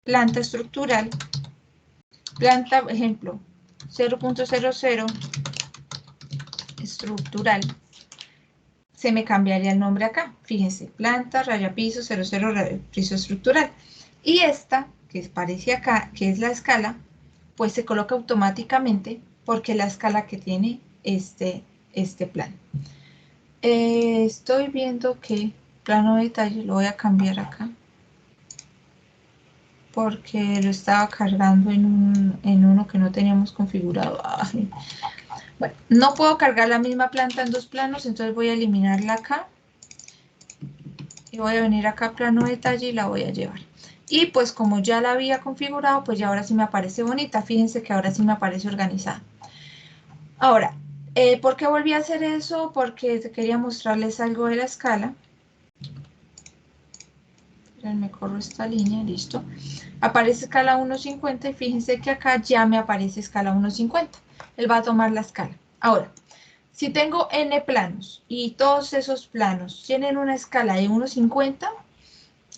planta estructural, planta, ejemplo, 0.00 estructural, se me cambiaría el nombre acá. Fíjense, planta, raya piso, 00 piso estructural. Y esta, que aparece acá, que es la escala, pues se coloca automáticamente porque es la escala que tiene este plano. Estoy viendo que plano de detalle lo voy a cambiar acá porque lo estaba cargando en uno que no teníamos configurado. Ay. Bueno, no puedo cargar la misma planta en dos planos, entonces voy a eliminarla acá y voy a venir acá a plano de detalle y la voy a llevar. Y pues como ya la había configurado, pues ya ahora sí me aparece bonita. Fíjense que ahora sí me aparece organizada. Ahora, ¿por qué volví a hacer eso? Porque quería mostrarles algo de la escala. Me corro esta línea, listo. Aparece escala 1.50 y fíjense que acá ya me aparece escala 1.50. Él va a tomar la escala. Ahora, si tengo n planos y todos esos planos tienen una escala de 1.50,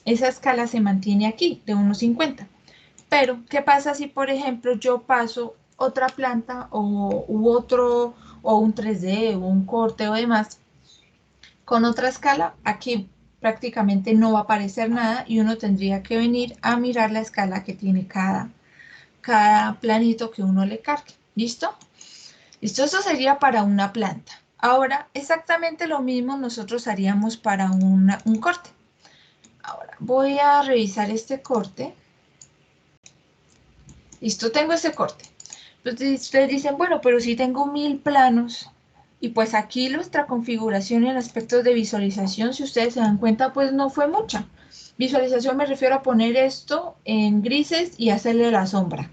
esa escala se mantiene aquí, de 1.50. Pero, ¿qué pasa si, por ejemplo, yo paso otra planta o un 3D o un corte o demás con otra escala? Aquí prácticamente no va a aparecer nada y uno tendría que venir a mirar la escala que tiene cada planito que uno le cargue. ¿Listo? Listo, eso sería para una planta. Ahora, exactamente lo mismo nosotros haríamos para un corte. Ahora, voy a revisar este corte. Listo, tengo ese corte. Entonces ustedes dicen, bueno, pero si tengo 1000 planos. Y pues aquí nuestra configuración en aspectos de visualización, si ustedes se dan cuenta, pues no fue mucha. Visualización me refiero a poner esto en grises y hacerle la sombra.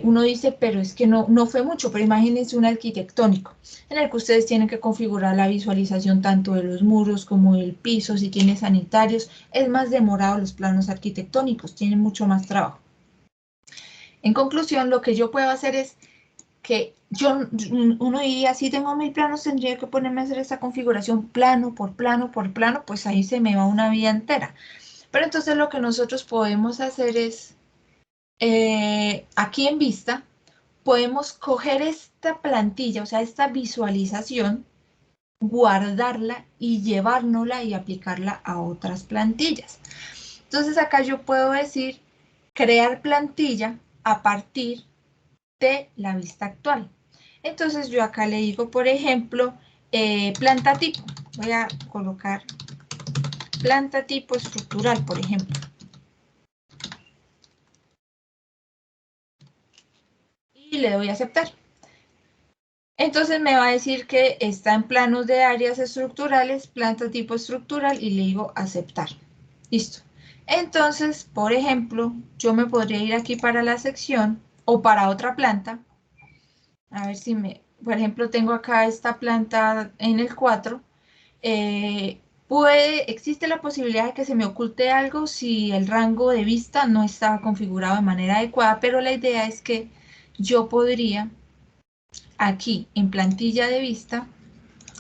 Uno dice, pero es que no fue mucho, pero imagínense un arquitectónico en el que ustedes tienen que configurar la visualización tanto de los muros como del piso, si tiene sanitarios. Es más demorado los planos arquitectónicos, tienen mucho más trabajo. En conclusión, lo que yo puedo hacer es que uno diría, si tengo 1000 planos, tendría que ponerme a hacer esta configuración plano por plano por plano, pues ahí se me va una vida entera. Pero entonces lo que nosotros podemos hacer es, aquí en vista, podemos coger esta plantilla, o sea, esta visualización, guardarla y llevárnosla y aplicarla a otras plantillas. Entonces acá yo puedo decir, crear plantilla a partir de la vista actual. Entonces yo acá le digo, por ejemplo, planta tipo. Voy a colocar planta tipo estructural, por ejemplo. Y le doy a aceptar. Entonces me va a decir que está en planos de áreas estructurales, planta tipo estructural, y le digo aceptar. Listo. Entonces, por ejemplo, yo me podría ir aquí para la sección o para otra planta. A ver si por ejemplo, tengo acá esta planta en el 4. Existe la posibilidad de que se me oculte algo si el rango de vista no estaba configurado de manera adecuada, pero la idea es que yo podría aquí en plantilla de vista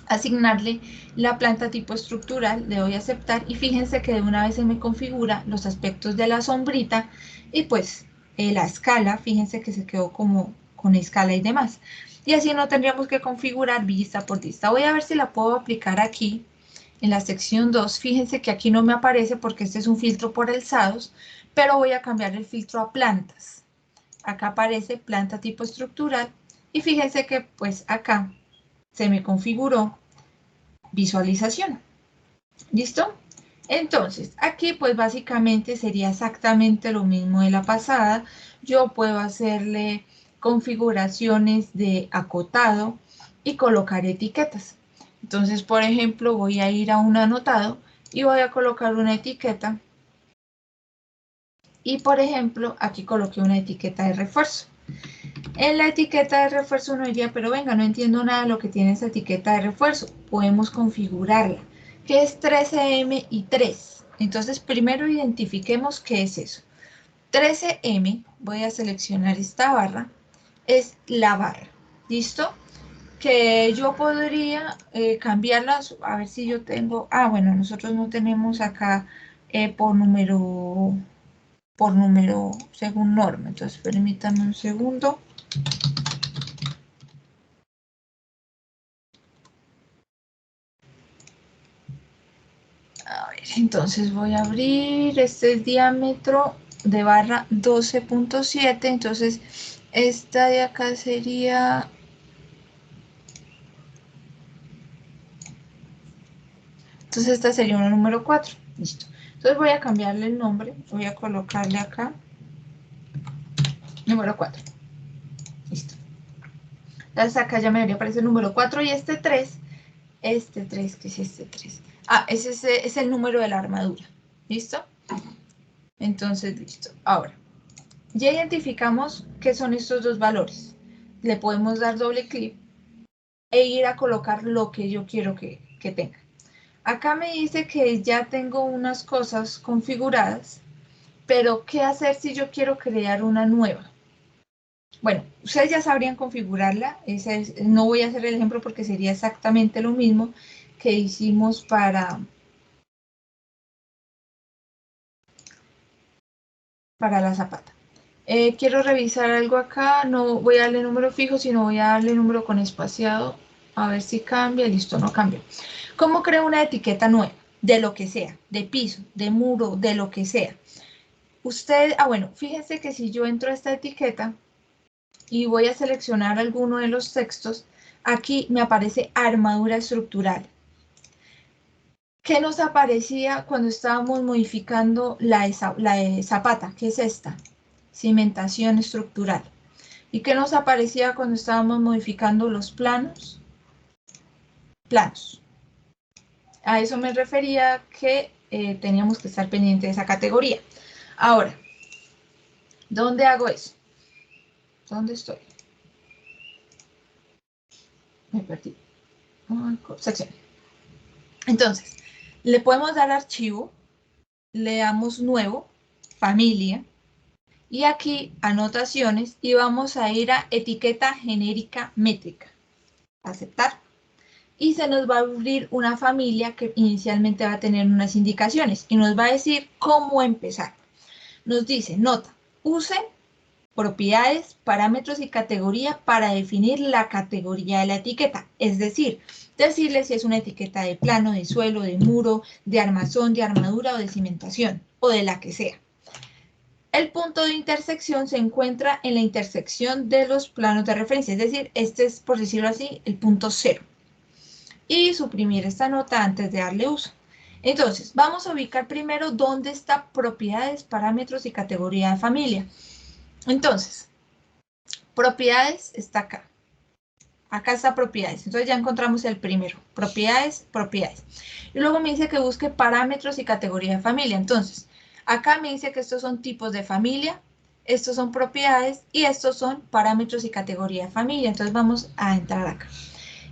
asignarle la planta tipo estructural, le doy a aceptar y fíjense que de una vez se me configura los aspectos de la sombrita y pues la escala, fíjense que se quedó como con escala y demás. Y así no tendríamos que configurar vista por vista. Voy a ver si la puedo aplicar aquí en la sección 2. Fíjense que aquí no me aparece porque este es un filtro por alzados, pero voy a cambiar el filtro a plantas. Acá aparece planta tipo estructural y fíjense que pues acá se me configuró visualización. ¿Listo? Entonces, aquí pues básicamente sería exactamente lo mismo de la pasada. Yo puedo hacerle configuraciones de acotado y colocar etiquetas. Entonces, por ejemplo, voy a ir a un anotado y voy a colocar una etiqueta. Y, por ejemplo, aquí coloqué una etiqueta de refuerzo. En la etiqueta de refuerzo uno diría, pero venga, no entiendo nada de lo que tiene esa etiqueta de refuerzo. Podemos configurarla, que es 13M y 3. Entonces, primero identifiquemos qué es eso. 13M, voy a seleccionar esta barra, es la barra, ¿listo? Que yo podría cambiarlas, a ver si yo tengo, bueno, nosotros no tenemos acá por número según norma, entonces permítanme un segundo. A ver, entonces voy a abrir, este es diámetro de barra 12.7, entonces esta de acá sería... Entonces esta sería una número 4, listo. Entonces voy a cambiarle el nombre, voy a colocarle acá, número 4, listo. Entonces acá ya me debería aparecer el número 4 y este 3, ¿qué es este 3? Ese es el número de la armadura, ¿listo? Entonces, listo. Ahora, ya identificamos qué son estos dos valores. Le podemos dar doble clic e ir a colocar lo que yo quiero que tenga. Acá me dice que ya tengo unas cosas configuradas, pero ¿qué hacer si yo quiero crear una nueva? Bueno, ustedes ya sabrían configurarla. No voy a hacer el ejemplo porque sería exactamente lo mismo que hicimos para la zapata. Quiero revisar algo acá, no voy a darle número fijo, sino voy a darle número con espaciado, a ver si cambia, listo, no cambia. ¿Cómo creo una etiqueta nueva? De lo que sea, de piso, de muro, de lo que sea. Bueno, fíjense que si yo entro a esta etiqueta y voy a seleccionar alguno de los textos, aquí me aparece armadura estructural. ¿Qué nos aparecía cuando estábamos modificando la de zapata? ¿Qué es esta? Cimentación estructural. ¿Y qué nos aparecía cuando estábamos modificando los planos? Planos. A eso me refería que teníamos que estar pendiente de esa categoría. Ahora, ¿dónde hago eso? ¿Dónde estoy? Me perdí. Sección. Entonces, le podemos dar archivo, le damos nuevo, familia, y aquí anotaciones, y vamos a ir a etiqueta genérica métrica. Aceptar. Y se nos va a abrir una familia que inicialmente va a tener unas indicaciones y nos va a decir cómo empezar. Nos dice, nota, use propiedades, parámetros y categoría para definir la categoría de la etiqueta. Es decir, decirle si es una etiqueta de plano, de suelo, de muro, de armazón, de armadura o de cimentación o de la que sea. El punto de intersección se encuentra en la intersección de los planos de referencia. Es decir, este es, por decirlo así, el punto 0. Y suprimir esta nota antes de darle uso. Entonces, vamos a ubicar primero dónde está propiedades, parámetros y categoría de familia. Entonces, propiedades está acá. Acá está propiedades. Entonces ya encontramos el primero. Propiedades, propiedades. Y luego me dice que busque parámetros y categoría de familia. Entonces, acá me dice que estos son tipos de familia, estos son propiedades y estos son parámetros y categoría de familia. Entonces vamos a entrar acá.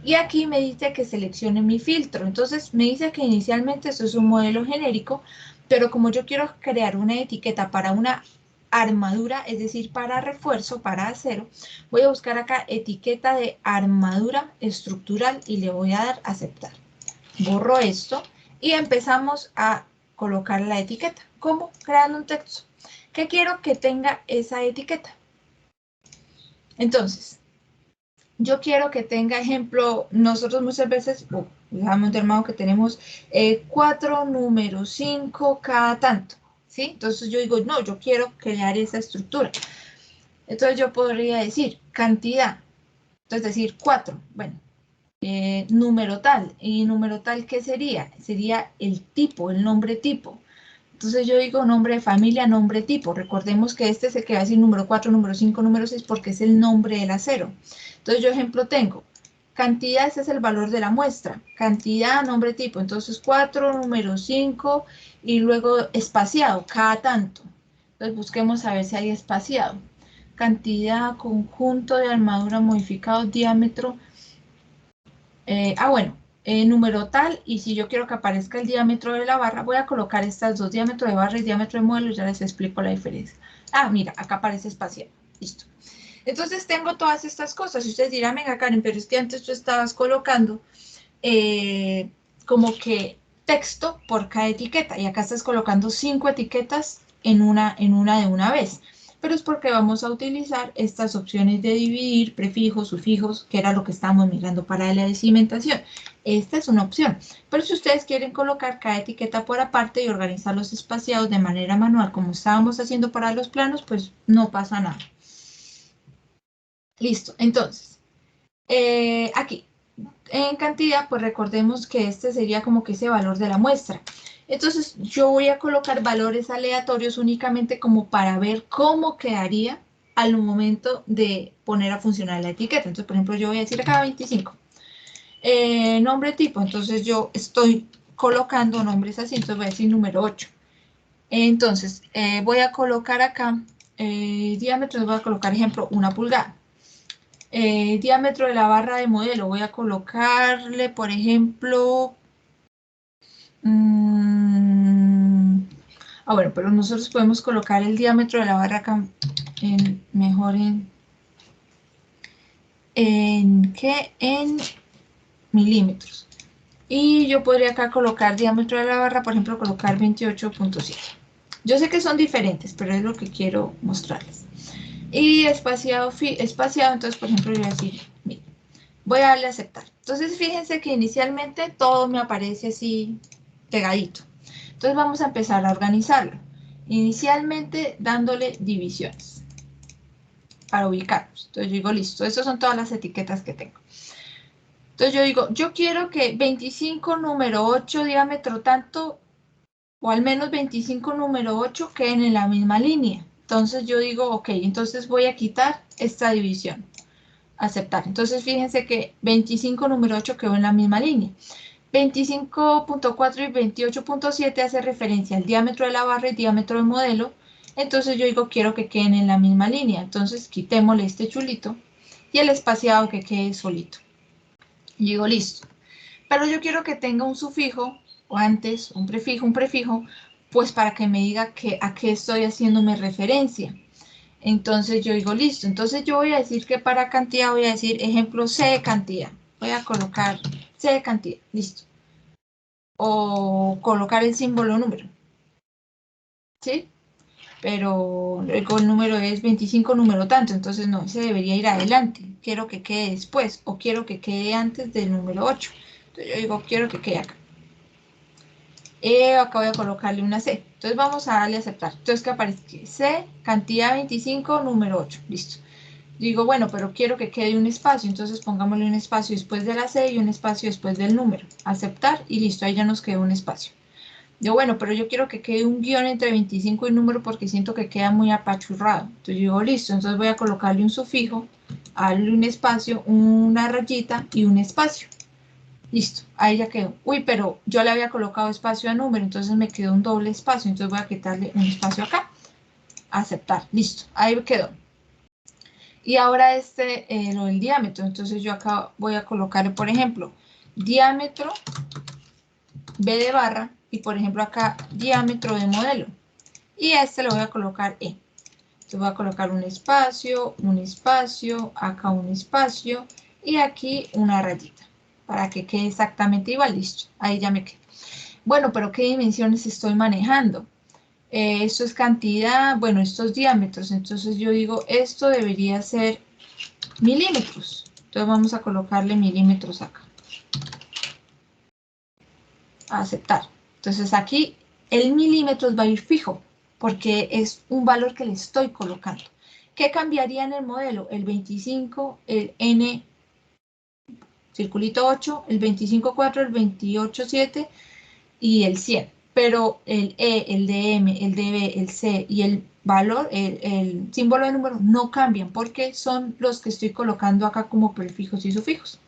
Y aquí me dice que seleccione mi filtro. Entonces me dice que inicialmente esto es un modelo genérico, pero como yo quiero crear una etiqueta para una armadura, es decir, para refuerzo, para acero, voy a buscar acá etiqueta de armadura estructural y le voy a dar aceptar. Borro esto y empezamos a colocar la etiqueta. ¿Cómo? Creando un texto. ¿Qué quiero que tenga esa etiqueta? Entonces, yo quiero que tenga ejemplo, nosotros muchas veces, digamos de hermano que tenemos 4 números, 5 cada tanto, ¿sí? Entonces yo digo, no, yo quiero crear esa estructura. Entonces yo podría decir cantidad, entonces decir 4, bueno, número tal, y número tal, ¿qué sería? Sería el tipo, el nombre tipo. Entonces yo digo nombre de familia, nombre tipo. Recordemos que este es el que va a decir número 4, número 5, número 6, porque es el nombre del acero. Entonces yo ejemplo tengo, cantidad, ese es el valor de la muestra. Cantidad, nombre tipo. Entonces 4, número 5 y luego espaciado, cada tanto. Entonces busquemos a ver si hay espaciado. Cantidad, conjunto de armadura modificado, diámetro. Bueno. Número tal, y si yo quiero que aparezca el diámetro de la barra, voy a colocar estas dos, diámetro de barra y diámetro de modelo, y ya les explico la diferencia. Ah, mira, acá aparece espaciado. Listo. Entonces tengo todas estas cosas. Y ustedes dirán, venga, Karen, pero es que antes tú estabas colocando como que texto por cada etiqueta. Y acá estás colocando 5 etiquetas en una de una vez. Pero es porque vamos a utilizar estas opciones de dividir, prefijos, sufijos, que era lo que estábamos mirando para la cimentación. Esta es una opción. Pero si ustedes quieren colocar cada etiqueta por aparte y organizar los espaciados de manera manual, como estábamos haciendo para los planos, pues no pasa nada. Listo. Entonces, aquí, en cantidad, pues recordemos que este sería como que ese valor de la muestra. Entonces yo voy a colocar valores aleatorios únicamente como para ver cómo quedaría al momento de poner a funcionar la etiqueta. Entonces, por ejemplo, yo voy a decir acá 25. Nombre tipo, entonces yo estoy colocando nombres así, entonces voy a decir número 8. Entonces, voy a colocar acá diámetro, voy a colocar ejemplo 1 pulgada. Diámetro de la barra de modelo, voy a colocarle, por ejemplo, bueno, pero nosotros podemos colocar el diámetro de la barra acá mejor en milímetros. Y yo podría acá colocar diámetro de la barra, por ejemplo, colocar 28.7. Yo sé que son diferentes, pero es lo que quiero mostrarles. Y espaciado, entonces, por ejemplo, yo voy a decir, mira, voy a darle a aceptar. Entonces, fíjense que inicialmente todo me aparece así pegadito. Entonces, vamos a empezar a organizarlo. Inicialmente, dándole divisiones para ubicarnos. Entonces, yo digo, listo, estas son todas las etiquetas que tengo. Entonces, yo digo, yo quiero que 25 número 8 diámetro tanto, o al menos 25 número 8 queden en la misma línea. Entonces, yo digo, ok, entonces voy a quitar esta división. Aceptar. Entonces, fíjense que 25 número 8 quedó en la misma línea. 25.4 y 28.7 hace referencia al diámetro de la barra y diámetro del modelo. Entonces, yo digo, quiero que queden en la misma línea. Entonces, quitémosle este chulito y el espaciado que quede solito. Y digo, listo. Pero yo quiero que tenga un sufijo, o antes, un prefijo, pues para que me diga a qué estoy haciéndome referencia. Entonces yo digo, listo. Entonces yo voy a decir que para cantidad voy a decir ejemplo C de cantidad. Voy a colocar C de cantidad. Listo. O colocar el símbolo número. ¿Sí? Pero el número es 25 número tanto. Entonces no, ese debería ir adelante. Quiero que quede después. O quiero que quede antes del número 8. Entonces yo digo, quiero que quede acá. Acá voy a colocarle una C. Entonces vamos a darle a aceptar. Entonces que aparece C, cantidad 25, número 8. Listo. Digo, bueno, pero quiero que quede un espacio, entonces pongámosle un espacio después de la C y un espacio después del número. Aceptar y listo, ahí ya nos quedó un espacio. Digo, bueno, pero yo quiero que quede un guión entre 25 y número porque siento que queda muy apachurrado. Entonces digo, listo, entonces voy a colocarle un sufijo, darle un espacio, una rayita y un espacio. Listo, ahí ya quedó. Uy, pero yo le había colocado espacio a número, entonces me quedó un doble espacio, entonces voy a quitarle un espacio acá. Aceptar, listo, ahí quedó. Y ahora lo del diámetro, entonces yo acá voy a colocar, por ejemplo, diámetro B de barra y por ejemplo acá diámetro de modelo. Y lo voy a colocar E. Entonces voy a colocar un espacio, acá un espacio y aquí una rayita para que quede exactamente igual, listo. Ahí ya me quedé. Bueno, pero ¿qué dimensiones estoy manejando? Esto es cantidad, bueno, estos diámetros, entonces yo digo, esto debería ser milímetros. Entonces vamos a colocarle milímetros acá. A aceptar. Entonces aquí el milímetros va a ir fijo porque es un valor que le estoy colocando. ¿Qué cambiaría en el modelo? El 25, el N, circulito 8, el 25.4, el 28.7 y el 100. Pero el E, el DM, el DB, el C y el valor, el símbolo de número no cambian porque son los que estoy colocando acá como prefijos y sufijos.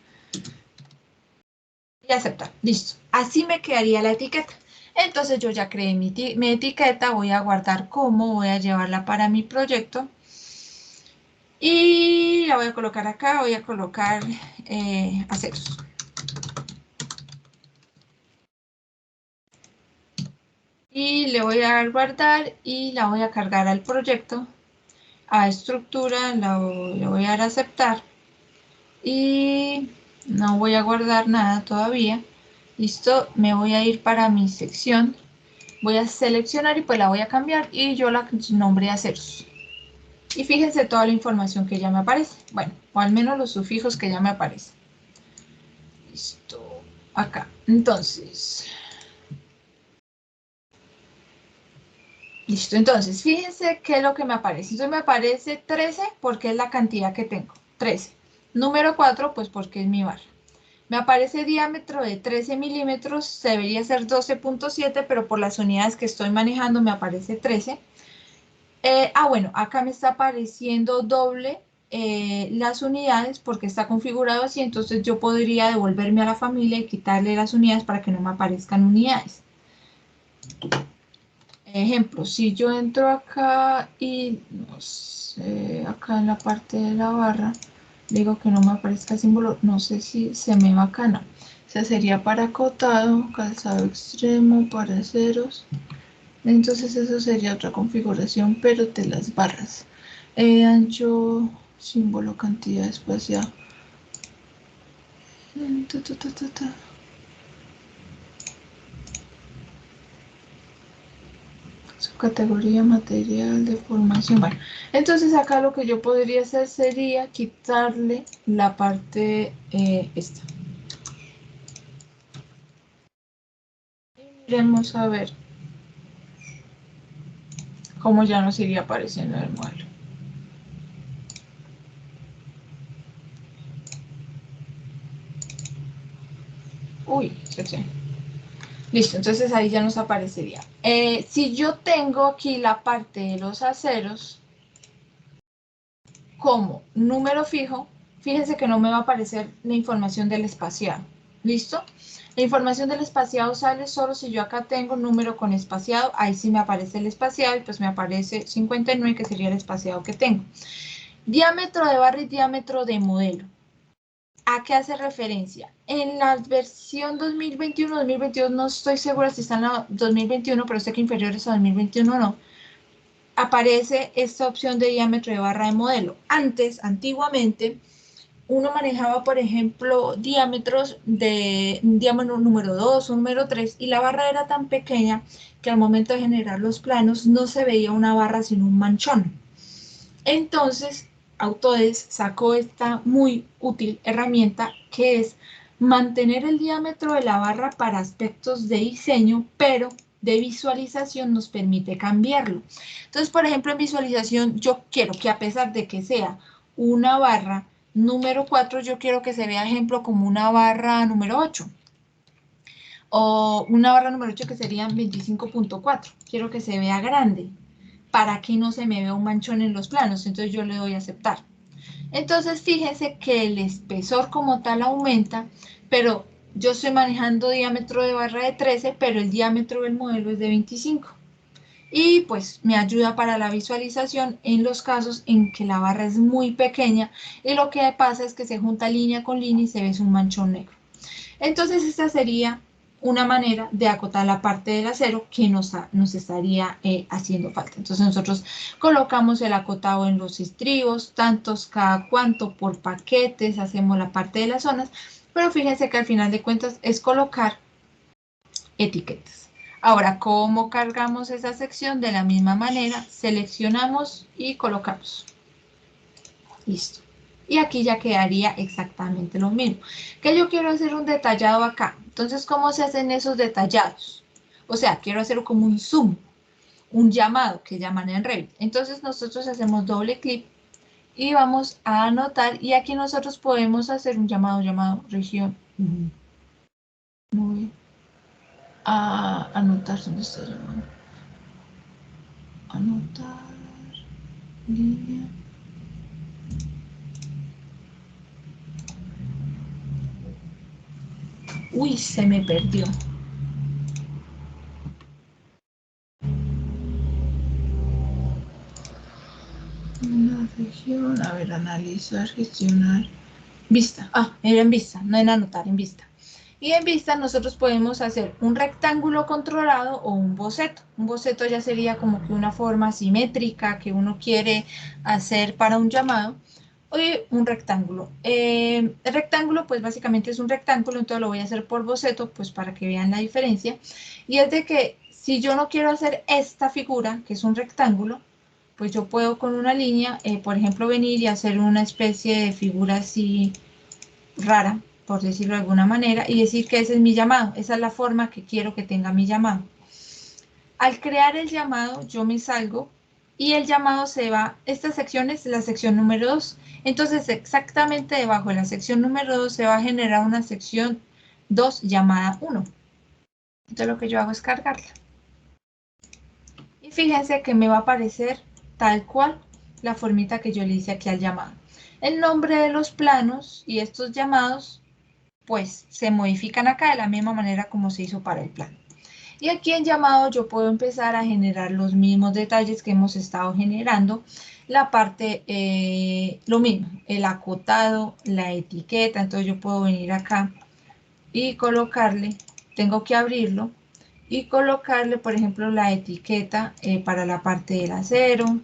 Y aceptar, listo. Así me quedaría la etiqueta. Entonces yo ya creé mi etiqueta, voy a guardar como, voy a llevarla para mi proyecto. Y la voy a colocar acá, voy a colocar aceros. Y le voy a dar guardar y la voy a cargar al proyecto. A estructura le voy a dar aceptar. Y no voy a guardar nada todavía. Listo, me voy a ir para mi sección. Voy a seleccionar y pues la voy a cambiar y yo la nombré a ceros. Y fíjense toda la información que ya me aparece. Bueno, o al menos los sufijos que ya me aparecen. Listo, acá. Entonces, listo, entonces fíjense qué es lo que me aparece. Entonces me aparece 13 porque es la cantidad que tengo. 13. Número 4 pues porque es mi barra. Me aparece diámetro de 13 milímetros, debería ser 12.7, pero por las unidades que estoy manejando me aparece 13. Bueno, acá me está apareciendo doble las unidades porque está configurado así, entonces yo podría devolverme a la familia y quitarle las unidades para que no me aparezcan unidades. Ejemplo, si yo entro acá y, no sé, acá en la parte de la barra, digo que no me aparezca el símbolo, no sé si se me va acá, no. O sea, sería para acotado, calzado extremo, para ceros. Entonces eso sería otra configuración, pero de las barras. Ancho, símbolo, cantidad espacial. Su categoría material de formación. Bueno, entonces acá lo que yo podría hacer sería quitarle la parte esta. Miremos a ver cómo ya nos iría apareciendo el modelo. Uy, se. Listo, entonces ahí ya nos aparecería. Si yo tengo aquí la parte de los aceros como número fijo, fíjense que no me va a aparecer la información del espaciado. ¿Listo? La información del espaciado sale solo si yo acá tengo un número con espaciado, ahí sí me aparece el espaciado y pues me aparece 59 que sería el espaciado que tengo. Diámetro de barra y diámetro de modelo. ¿A qué hace referencia? En la versión 2021-2022, no estoy segura si está en la 2021, pero sé que inferiores a 2021 no, aparece esta opción de diámetro de barra de modelo. Antiguamente, uno manejaba, por ejemplo, diámetros de diámetro número 2 o número 3 y la barra era tan pequeña que al momento de generar los planos no se veía una barra sino un manchón. Entonces, Autodesk sacó esta muy útil herramienta que es mantener el diámetro de la barra para aspectos de diseño, pero de visualización nos permite cambiarlo. Entonces, por ejemplo, en visualización yo quiero que a pesar de que sea una barra número 4, yo quiero que se vea, ejemplo, como una barra número 8. O una barra número 8 que serían 25.4. Quiero que se vea grande para que no se me vea un manchón en los planos. Entonces yo le doy a aceptar. Entonces fíjense que el espesor como tal aumenta, pero yo estoy manejando diámetro de barra de 13, pero el diámetro del modelo es de 25. Y pues me ayuda para la visualización en los casos en que la barra es muy pequeña y lo que pasa es que se junta línea con línea y se ve un manchón negro. Entonces esta sería una manera de acotar la parte del acero que nos estaría haciendo falta. Entonces nosotros colocamos el acotado en los estribos, tantos cada cuanto por paquetes, hacemos la parte de las zonas, pero fíjense que al final de cuentas es colocar etiquetas. Ahora, ¿cómo cargamos esa sección? De la misma manera, seleccionamos y colocamos. Listo. Y aquí ya quedaría exactamente lo mismo. Que yo quiero hacer un detallado acá. Entonces, ¿cómo se hacen esos detallados? O sea, quiero hacer como un zoom, un llamado que llaman en Revit. Entonces, nosotros hacemos doble clic y vamos a anotar. Y aquí nosotros podemos hacer un llamado región. Voy a anotar dónde está llamando. Anotar, línea. Uy, se me perdió. Una región, a ver, analizar, gestionar. Vista, era en vista, no en anotar, en vista. Y en vista nosotros podemos hacer un rectángulo controlado o un boceto. Un boceto ya sería como que una forma simétrica que uno quiere hacer para un llamado. O un rectángulo. El rectángulo pues básicamente es un rectángulo, entonces lo voy a hacer por boceto pues para que vean la diferencia. Y es de que si yo no quiero hacer esta figura, que es un rectángulo, pues yo puedo con una línea, por ejemplo, venir y hacer una especie de figura así rara, por decirlo de alguna manera, y decir que ese es mi llamado, esa es la forma que quiero que tenga mi llamado. Al crear el llamado, yo me salgo y el llamado se va, esta sección es la sección número 2, entonces exactamente debajo de la sección número 2 se va a generar una sección 2 llamada 1. Entonces lo que yo hago es cargarla. Y fíjense que me va a aparecer tal cual la formita que yo le hice aquí al llamado. El nombre de los planos y estos llamados pues se modifican acá de la misma manera como se hizo para el plano. Y aquí en llamado yo puedo empezar a generar los mismos detalles que hemos estado generando. La parte, lo mismo, el acotado, la etiqueta. Entonces yo puedo venir acá y colocarle, tengo que abrirlo y colocarle, por ejemplo, la etiqueta para la parte del acero.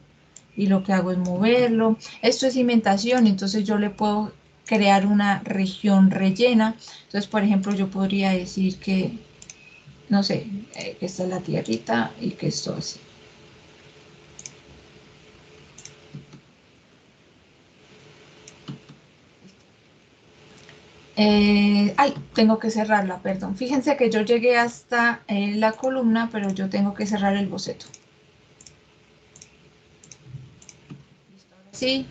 Y lo que hago es moverlo. Esto es cimentación, entonces yo le puedo crear una región rellena. Entonces, por ejemplo, yo podría decir que, no sé, que esta es la tierrita y que esto así. Ay, tengo que cerrarla, perdón. Fíjense que yo llegué hasta la columna, pero yo tengo que cerrar el boceto. Sí,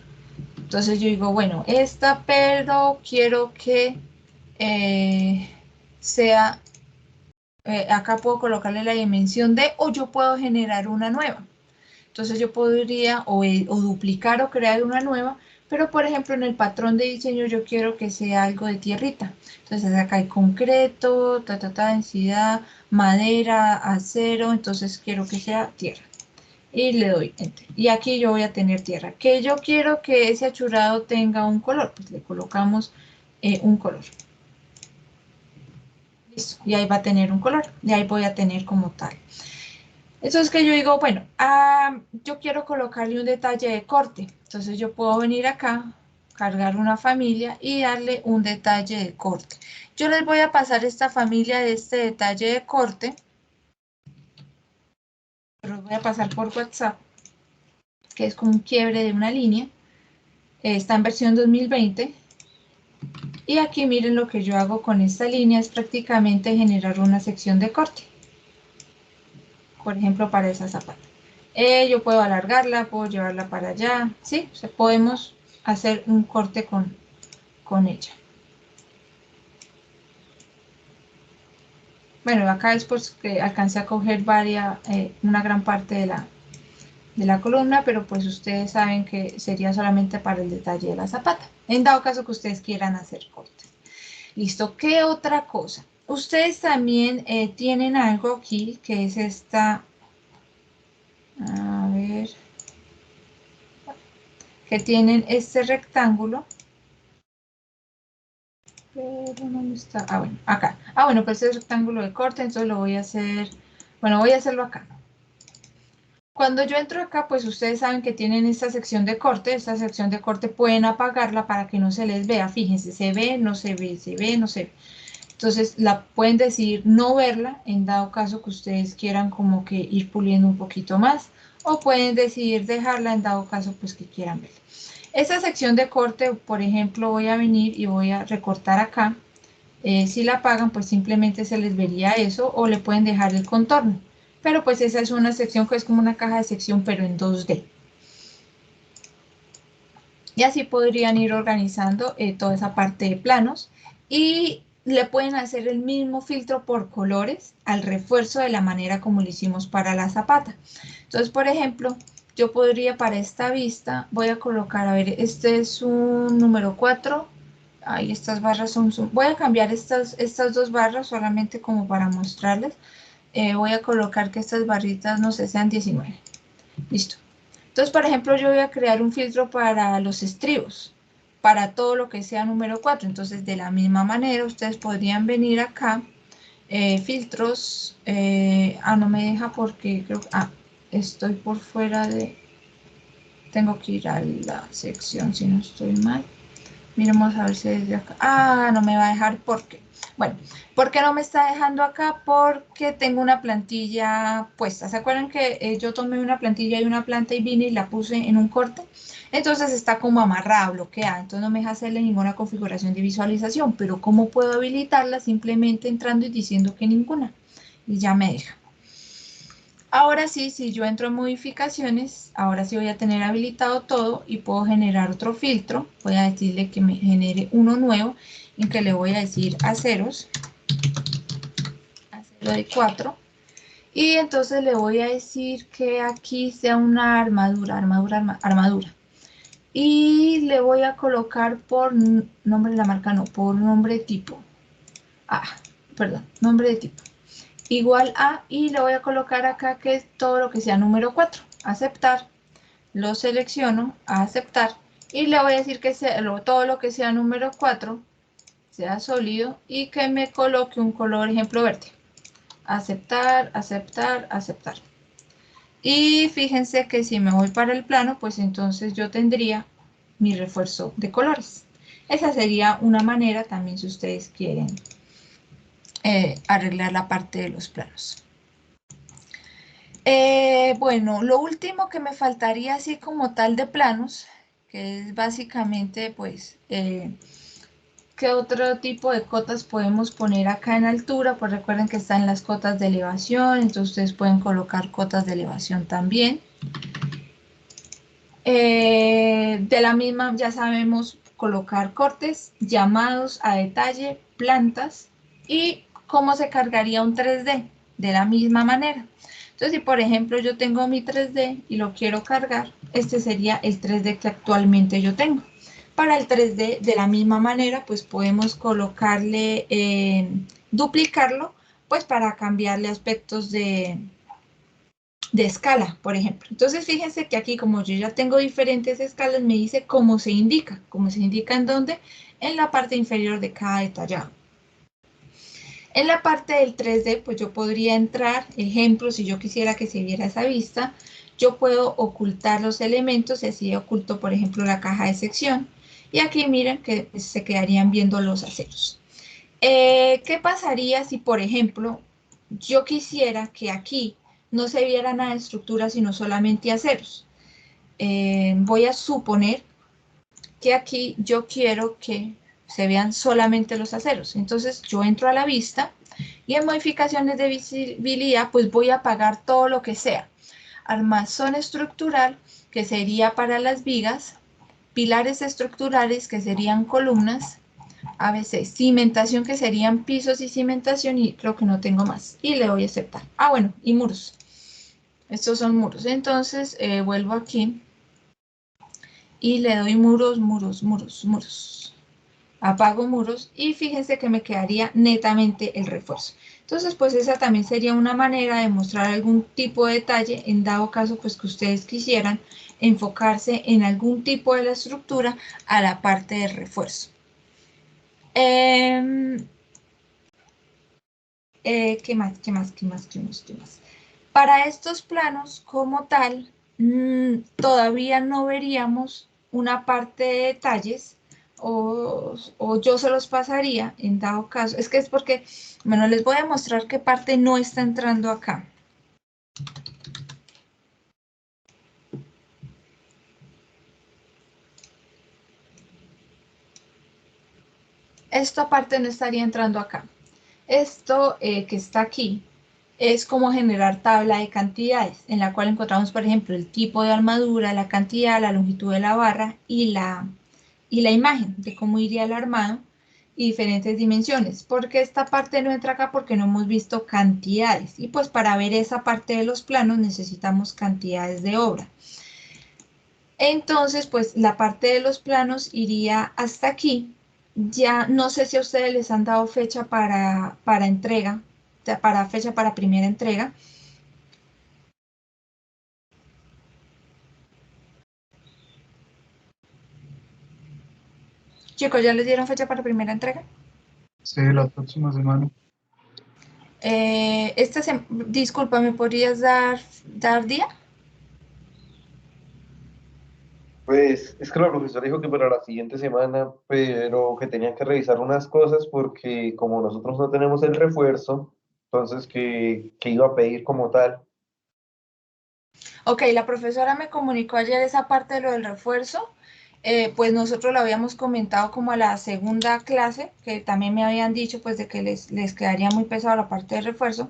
entonces yo digo, bueno, esta, pero quiero que sea, acá puedo colocarle la dimensión de, o yo puedo generar una nueva. Entonces yo podría o duplicar o crear una nueva, pero por ejemplo en el patrón de diseño yo quiero que sea algo de tierrita. Entonces acá hay concreto, densidad, madera, acero, entonces quiero que sea tierra. Y le doy enter. Y aquí yo voy a tener tierra. Que yo quiero que ese achurado tenga un color, pues le colocamos un color. Listo. Y ahí va a tener un color. Y ahí voy a tener como tal. Eso es que yo digo, bueno, yo quiero colocarle un detalle de corte. Entonces yo puedo venir acá, cargar una familia y darle un detalle de corte. Yo les voy a pasar esta familia de este detalle de corte. Los voy a pasar por WhatsApp, que es como un quiebre de una línea. Está en versión 2020. Y aquí miren lo que yo hago con esta línea, es prácticamente generar una sección de corte. Por ejemplo, para esa zapata. Yo puedo alargarla, puedo llevarla para allá, ¿sí? O sea, podemos hacer un corte con ella. Bueno, acá es porque alcancé a coger una gran parte de la columna, pero pues ustedes saben que sería solamente para el detalle de la zapata. En dado caso que ustedes quieran hacer cortes. Listo, ¿qué otra cosa? Ustedes también tienen algo aquí, que es esta, a ver, que tienen este rectángulo. Pero ¿dónde está? Ah, bueno, acá. Ah, bueno, pues es rectángulo de corte, entonces lo voy a hacer, bueno, voy a hacerlo acá. Cuando yo entro acá, pues ustedes saben que tienen esta sección de corte. Esta sección de corte pueden apagarla para que no se les vea. Fíjense, se ve, no se ve, se ve, no se ve. Entonces la pueden decidir no verla en dado caso que ustedes quieran como que ir puliendo un poquito más. O pueden decidir dejarla en dado caso pues que quieran verla. Esta sección de corte, por ejemplo, voy a venir y voy a recortar acá. Si la apagan, pues simplemente se les vería eso o le pueden dejar el contorno. Pero pues esa es una sección que es como una caja de sección, pero en 2D. Y así podrían ir organizando toda esa parte de planos. Y le pueden hacer el mismo filtro por colores al refuerzo de la manera como lo hicimos para la zapata. Entonces, por ejemplo, yo podría para esta vista, voy a colocar, a ver, este es un número 4. Ahí estas barras son, voy a cambiar estas dos barras solamente como para mostrarles. Voy a colocar que estas barritas, no sé, sean 19. Listo. Entonces, por ejemplo, yo voy a crear un filtro para los estribos. para todo lo que sea número 4. Entonces, de la misma manera, ustedes podrían venir acá, filtros, no me deja porque creo que, estoy por fuera de, tengo que ir a la sección si no estoy mal. Miremos a ver si desde acá, no me va a dejar porque, bueno, ¿por qué no me está dejando acá? Porque tengo una plantilla puesta. ¿Se acuerdan que yo tomé una plantilla y una planta y vine y la puse en un corte? Entonces está como amarrada, bloqueada, entonces no me deja hacerle ninguna configuración de visualización, pero ¿cómo puedo habilitarla? Simplemente entrando y diciendo que ninguna, y ya me deja. Ahora sí, si yo entro en modificaciones, ahora sí voy a tener habilitado todo y puedo generar otro filtro. Voy a decirle que me genere uno nuevo en que le voy a decir aceros, acero de 4. Y entonces le voy a decir que aquí sea una armadura. Y le voy a colocar por nombre de la marca, no, por nombre de tipo. Nombre de tipo. Igual a, y le voy a colocar acá que es todo lo que sea número 4. Aceptar. Lo selecciono, a aceptar. Y le voy a decir que sea, todo lo que sea número 4 sea sólido y que me coloque un color, ejemplo, verde. Aceptar, aceptar, aceptar. Y fíjense que si me voy para el plano, pues entonces yo tendría mi refuerzo de colores. Esa sería una manera también si ustedes quieren arreglar la parte de los planos. Bueno, lo último que me faltaría así como tal de planos, que es básicamente pues ¿qué otro tipo de cotas podemos poner acá en altura? Pues recuerden que están las cotas de elevación, entonces ustedes pueden colocar cotas de elevación también. De la misma ya sabemos colocar cortes, llamados a detalle, plantas y cómo se cargaría un 3D de la misma manera. Entonces, si por ejemplo yo tengo mi 3D y lo quiero cargar, este sería el 3D que actualmente yo tengo. Para el 3D, de la misma manera, pues podemos colocarle, duplicarlo, pues para cambiarle aspectos de escala, por ejemplo. Entonces, fíjense que aquí, como yo ya tengo diferentes escalas, me dice cómo se indica en dónde, en la parte inferior de cada detallado. En la parte del 3D, pues yo podría entrar, ejemplo, si yo quisiera que se viera esa vista, yo puedo ocultar los elementos, y así oculto, por ejemplo, la caja de sección, y aquí miren que se quedarían viendo los aceros. ¿Qué pasaría si, por ejemplo, yo quisiera que aquí no se viera nada de estructura, sino solamente aceros? Voy a suponer que aquí yo quiero que se vean solamente los aceros. Entonces yo entro a la vista y en modificaciones de visibilidad pues voy a apagar todo lo que sea. Armazón estructural, que sería para las vigas, pilares estructurales, que serían columnas, a veces cimentación, que serían pisos y cimentación, y creo que no tengo más. Y le voy a aceptar. Bueno, y muros. Estos son muros. Entonces vuelvo aquí y le doy muros, muros, muros, muros. Apago muros y fíjense que me quedaría netamente el refuerzo. Entonces, pues esa también sería una manera de mostrar algún tipo de detalle, en dado caso pues que ustedes quisieran enfocarse en algún tipo de la estructura a la parte del refuerzo. ¿Qué más? Para estos planos como tal, todavía no veríamos una parte de detalles o yo se los pasaría en dado caso. Es que es porque, bueno, les voy a mostrar qué parte no está entrando acá. Esta parte no estaría entrando acá. Esto que está aquí es como generar tabla de cantidades, en la cual encontramos, por ejemplo, el tipo de armadura, la cantidad, la longitud de la barra y la imagen de cómo iría el armado y diferentes dimensiones. Porque esta parte no entra acá porque no hemos visto cantidades. Y pues para ver esa parte de los planos necesitamos cantidades de obra. Entonces, pues la parte de los planos iría hasta aquí. Ya no sé si a ustedes les han dado fecha para entrega, fecha para primera entrega. Chicos, ¿ya les dieron fecha para primera entrega? Sí, la próxima semana. Disculpa, ¿me podrías dar día? Pues es que la profesora dijo que para la siguiente semana, pero que tenían que revisar unas cosas porque como nosotros no tenemos el refuerzo, entonces que iba a pedir como tal. Ok, la profesora me comunicó ayer esa parte de lo del refuerzo. Pues nosotros lo habíamos comentado como a la segunda clase, que también me habían dicho pues de que les quedaría muy pesado la parte de refuerzo.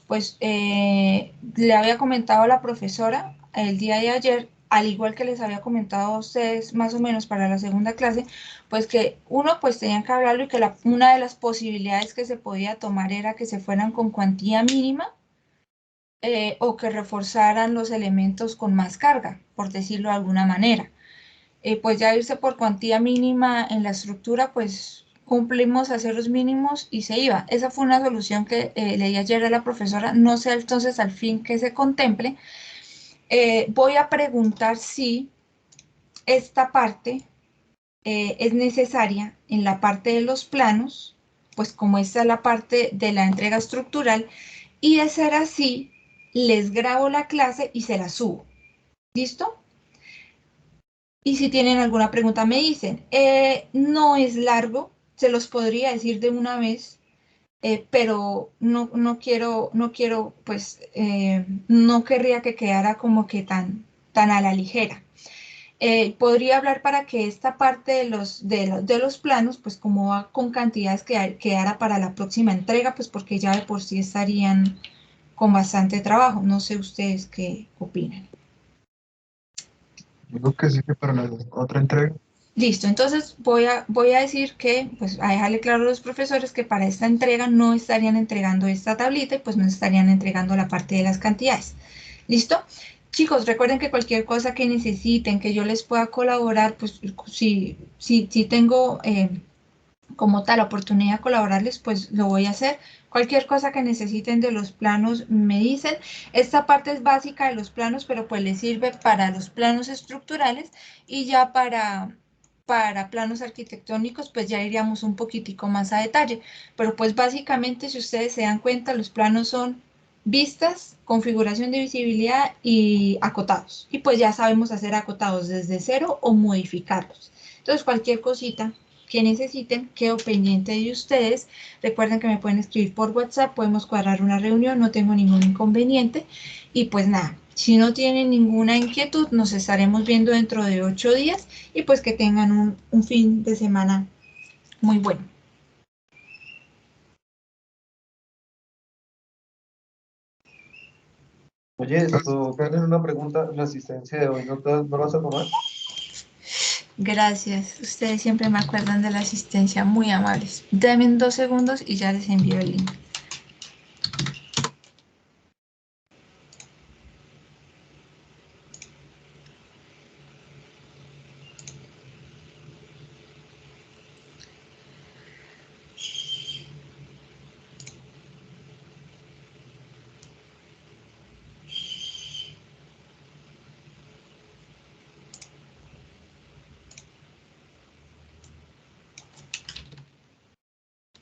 Pues le había comentado a la profesora el día de ayer, al igual que les había comentado a ustedes más o menos para la segunda clase, pues que uno pues tenían que hablarlo y que una de las posibilidades que se podía tomar era que se fueran con cuantía mínima o que reforzaran los elementos con más carga, por decirlo de alguna manera. Pues ya irse por cuantía mínima en la estructura, pues cumplimos hacer los mínimos y se iba. Esa fue una solución que leí ayer a la profesora. No sé entonces al fin que se contemple. Voy a preguntar si esta parte es necesaria en la parte de los planos, pues como esta es la parte de la entrega estructural, y de ser así, les grabo la clase y se la subo. ¿Listo? Y si tienen alguna pregunta me dicen. No es largo, se los podría decir de una vez, pero no quiero, pues, no querría que quedara como que tan a la ligera. Podría hablar para que esta parte de los planos, pues como va con cantidades que quedara para la próxima entrega, pues porque ya de por sí estarían con bastante trabajo. No sé ustedes qué opinan. Digo que sí, que para la otra entrega. Listo, entonces voy a decir que, pues a dejarle claro a los profesores que para esta entrega no estarían entregando esta tablita y pues no estarían entregando la parte de las cantidades. ¿Listo? Chicos, recuerden que cualquier cosa que necesiten, que yo les pueda colaborar, pues si tengo como tal oportunidad de colaborarles, pues lo voy a hacer. Cualquier cosa que necesiten de los planos me dicen. Esta parte es básica de los planos, pero pues les sirve para los planos estructurales y ya para planos arquitectónicos, pues ya iríamos un poquitico más a detalle. Pero pues básicamente, si ustedes se dan cuenta, los planos son vistas, configuración de visibilidad y acotados. Y pues ya sabemos hacer acotados desde cero o modificarlos. Entonces, cualquier cosita que necesiten, quedo pendiente de ustedes. Recuerden que me pueden escribir por WhatsApp, podemos cuadrar una reunión, no tengo ningún inconveniente. Y pues nada, si no tienen ninguna inquietud, nos estaremos viendo dentro de 8 días y pues que tengan un fin de semana muy bueno. Oye, esto, tienen una pregunta, la asistencia de hoy, ¿no la vas a tomar? Gracias, ustedes siempre me acuerdan de la asistencia, muy amables. Denme 2 segundos y ya les envío el link.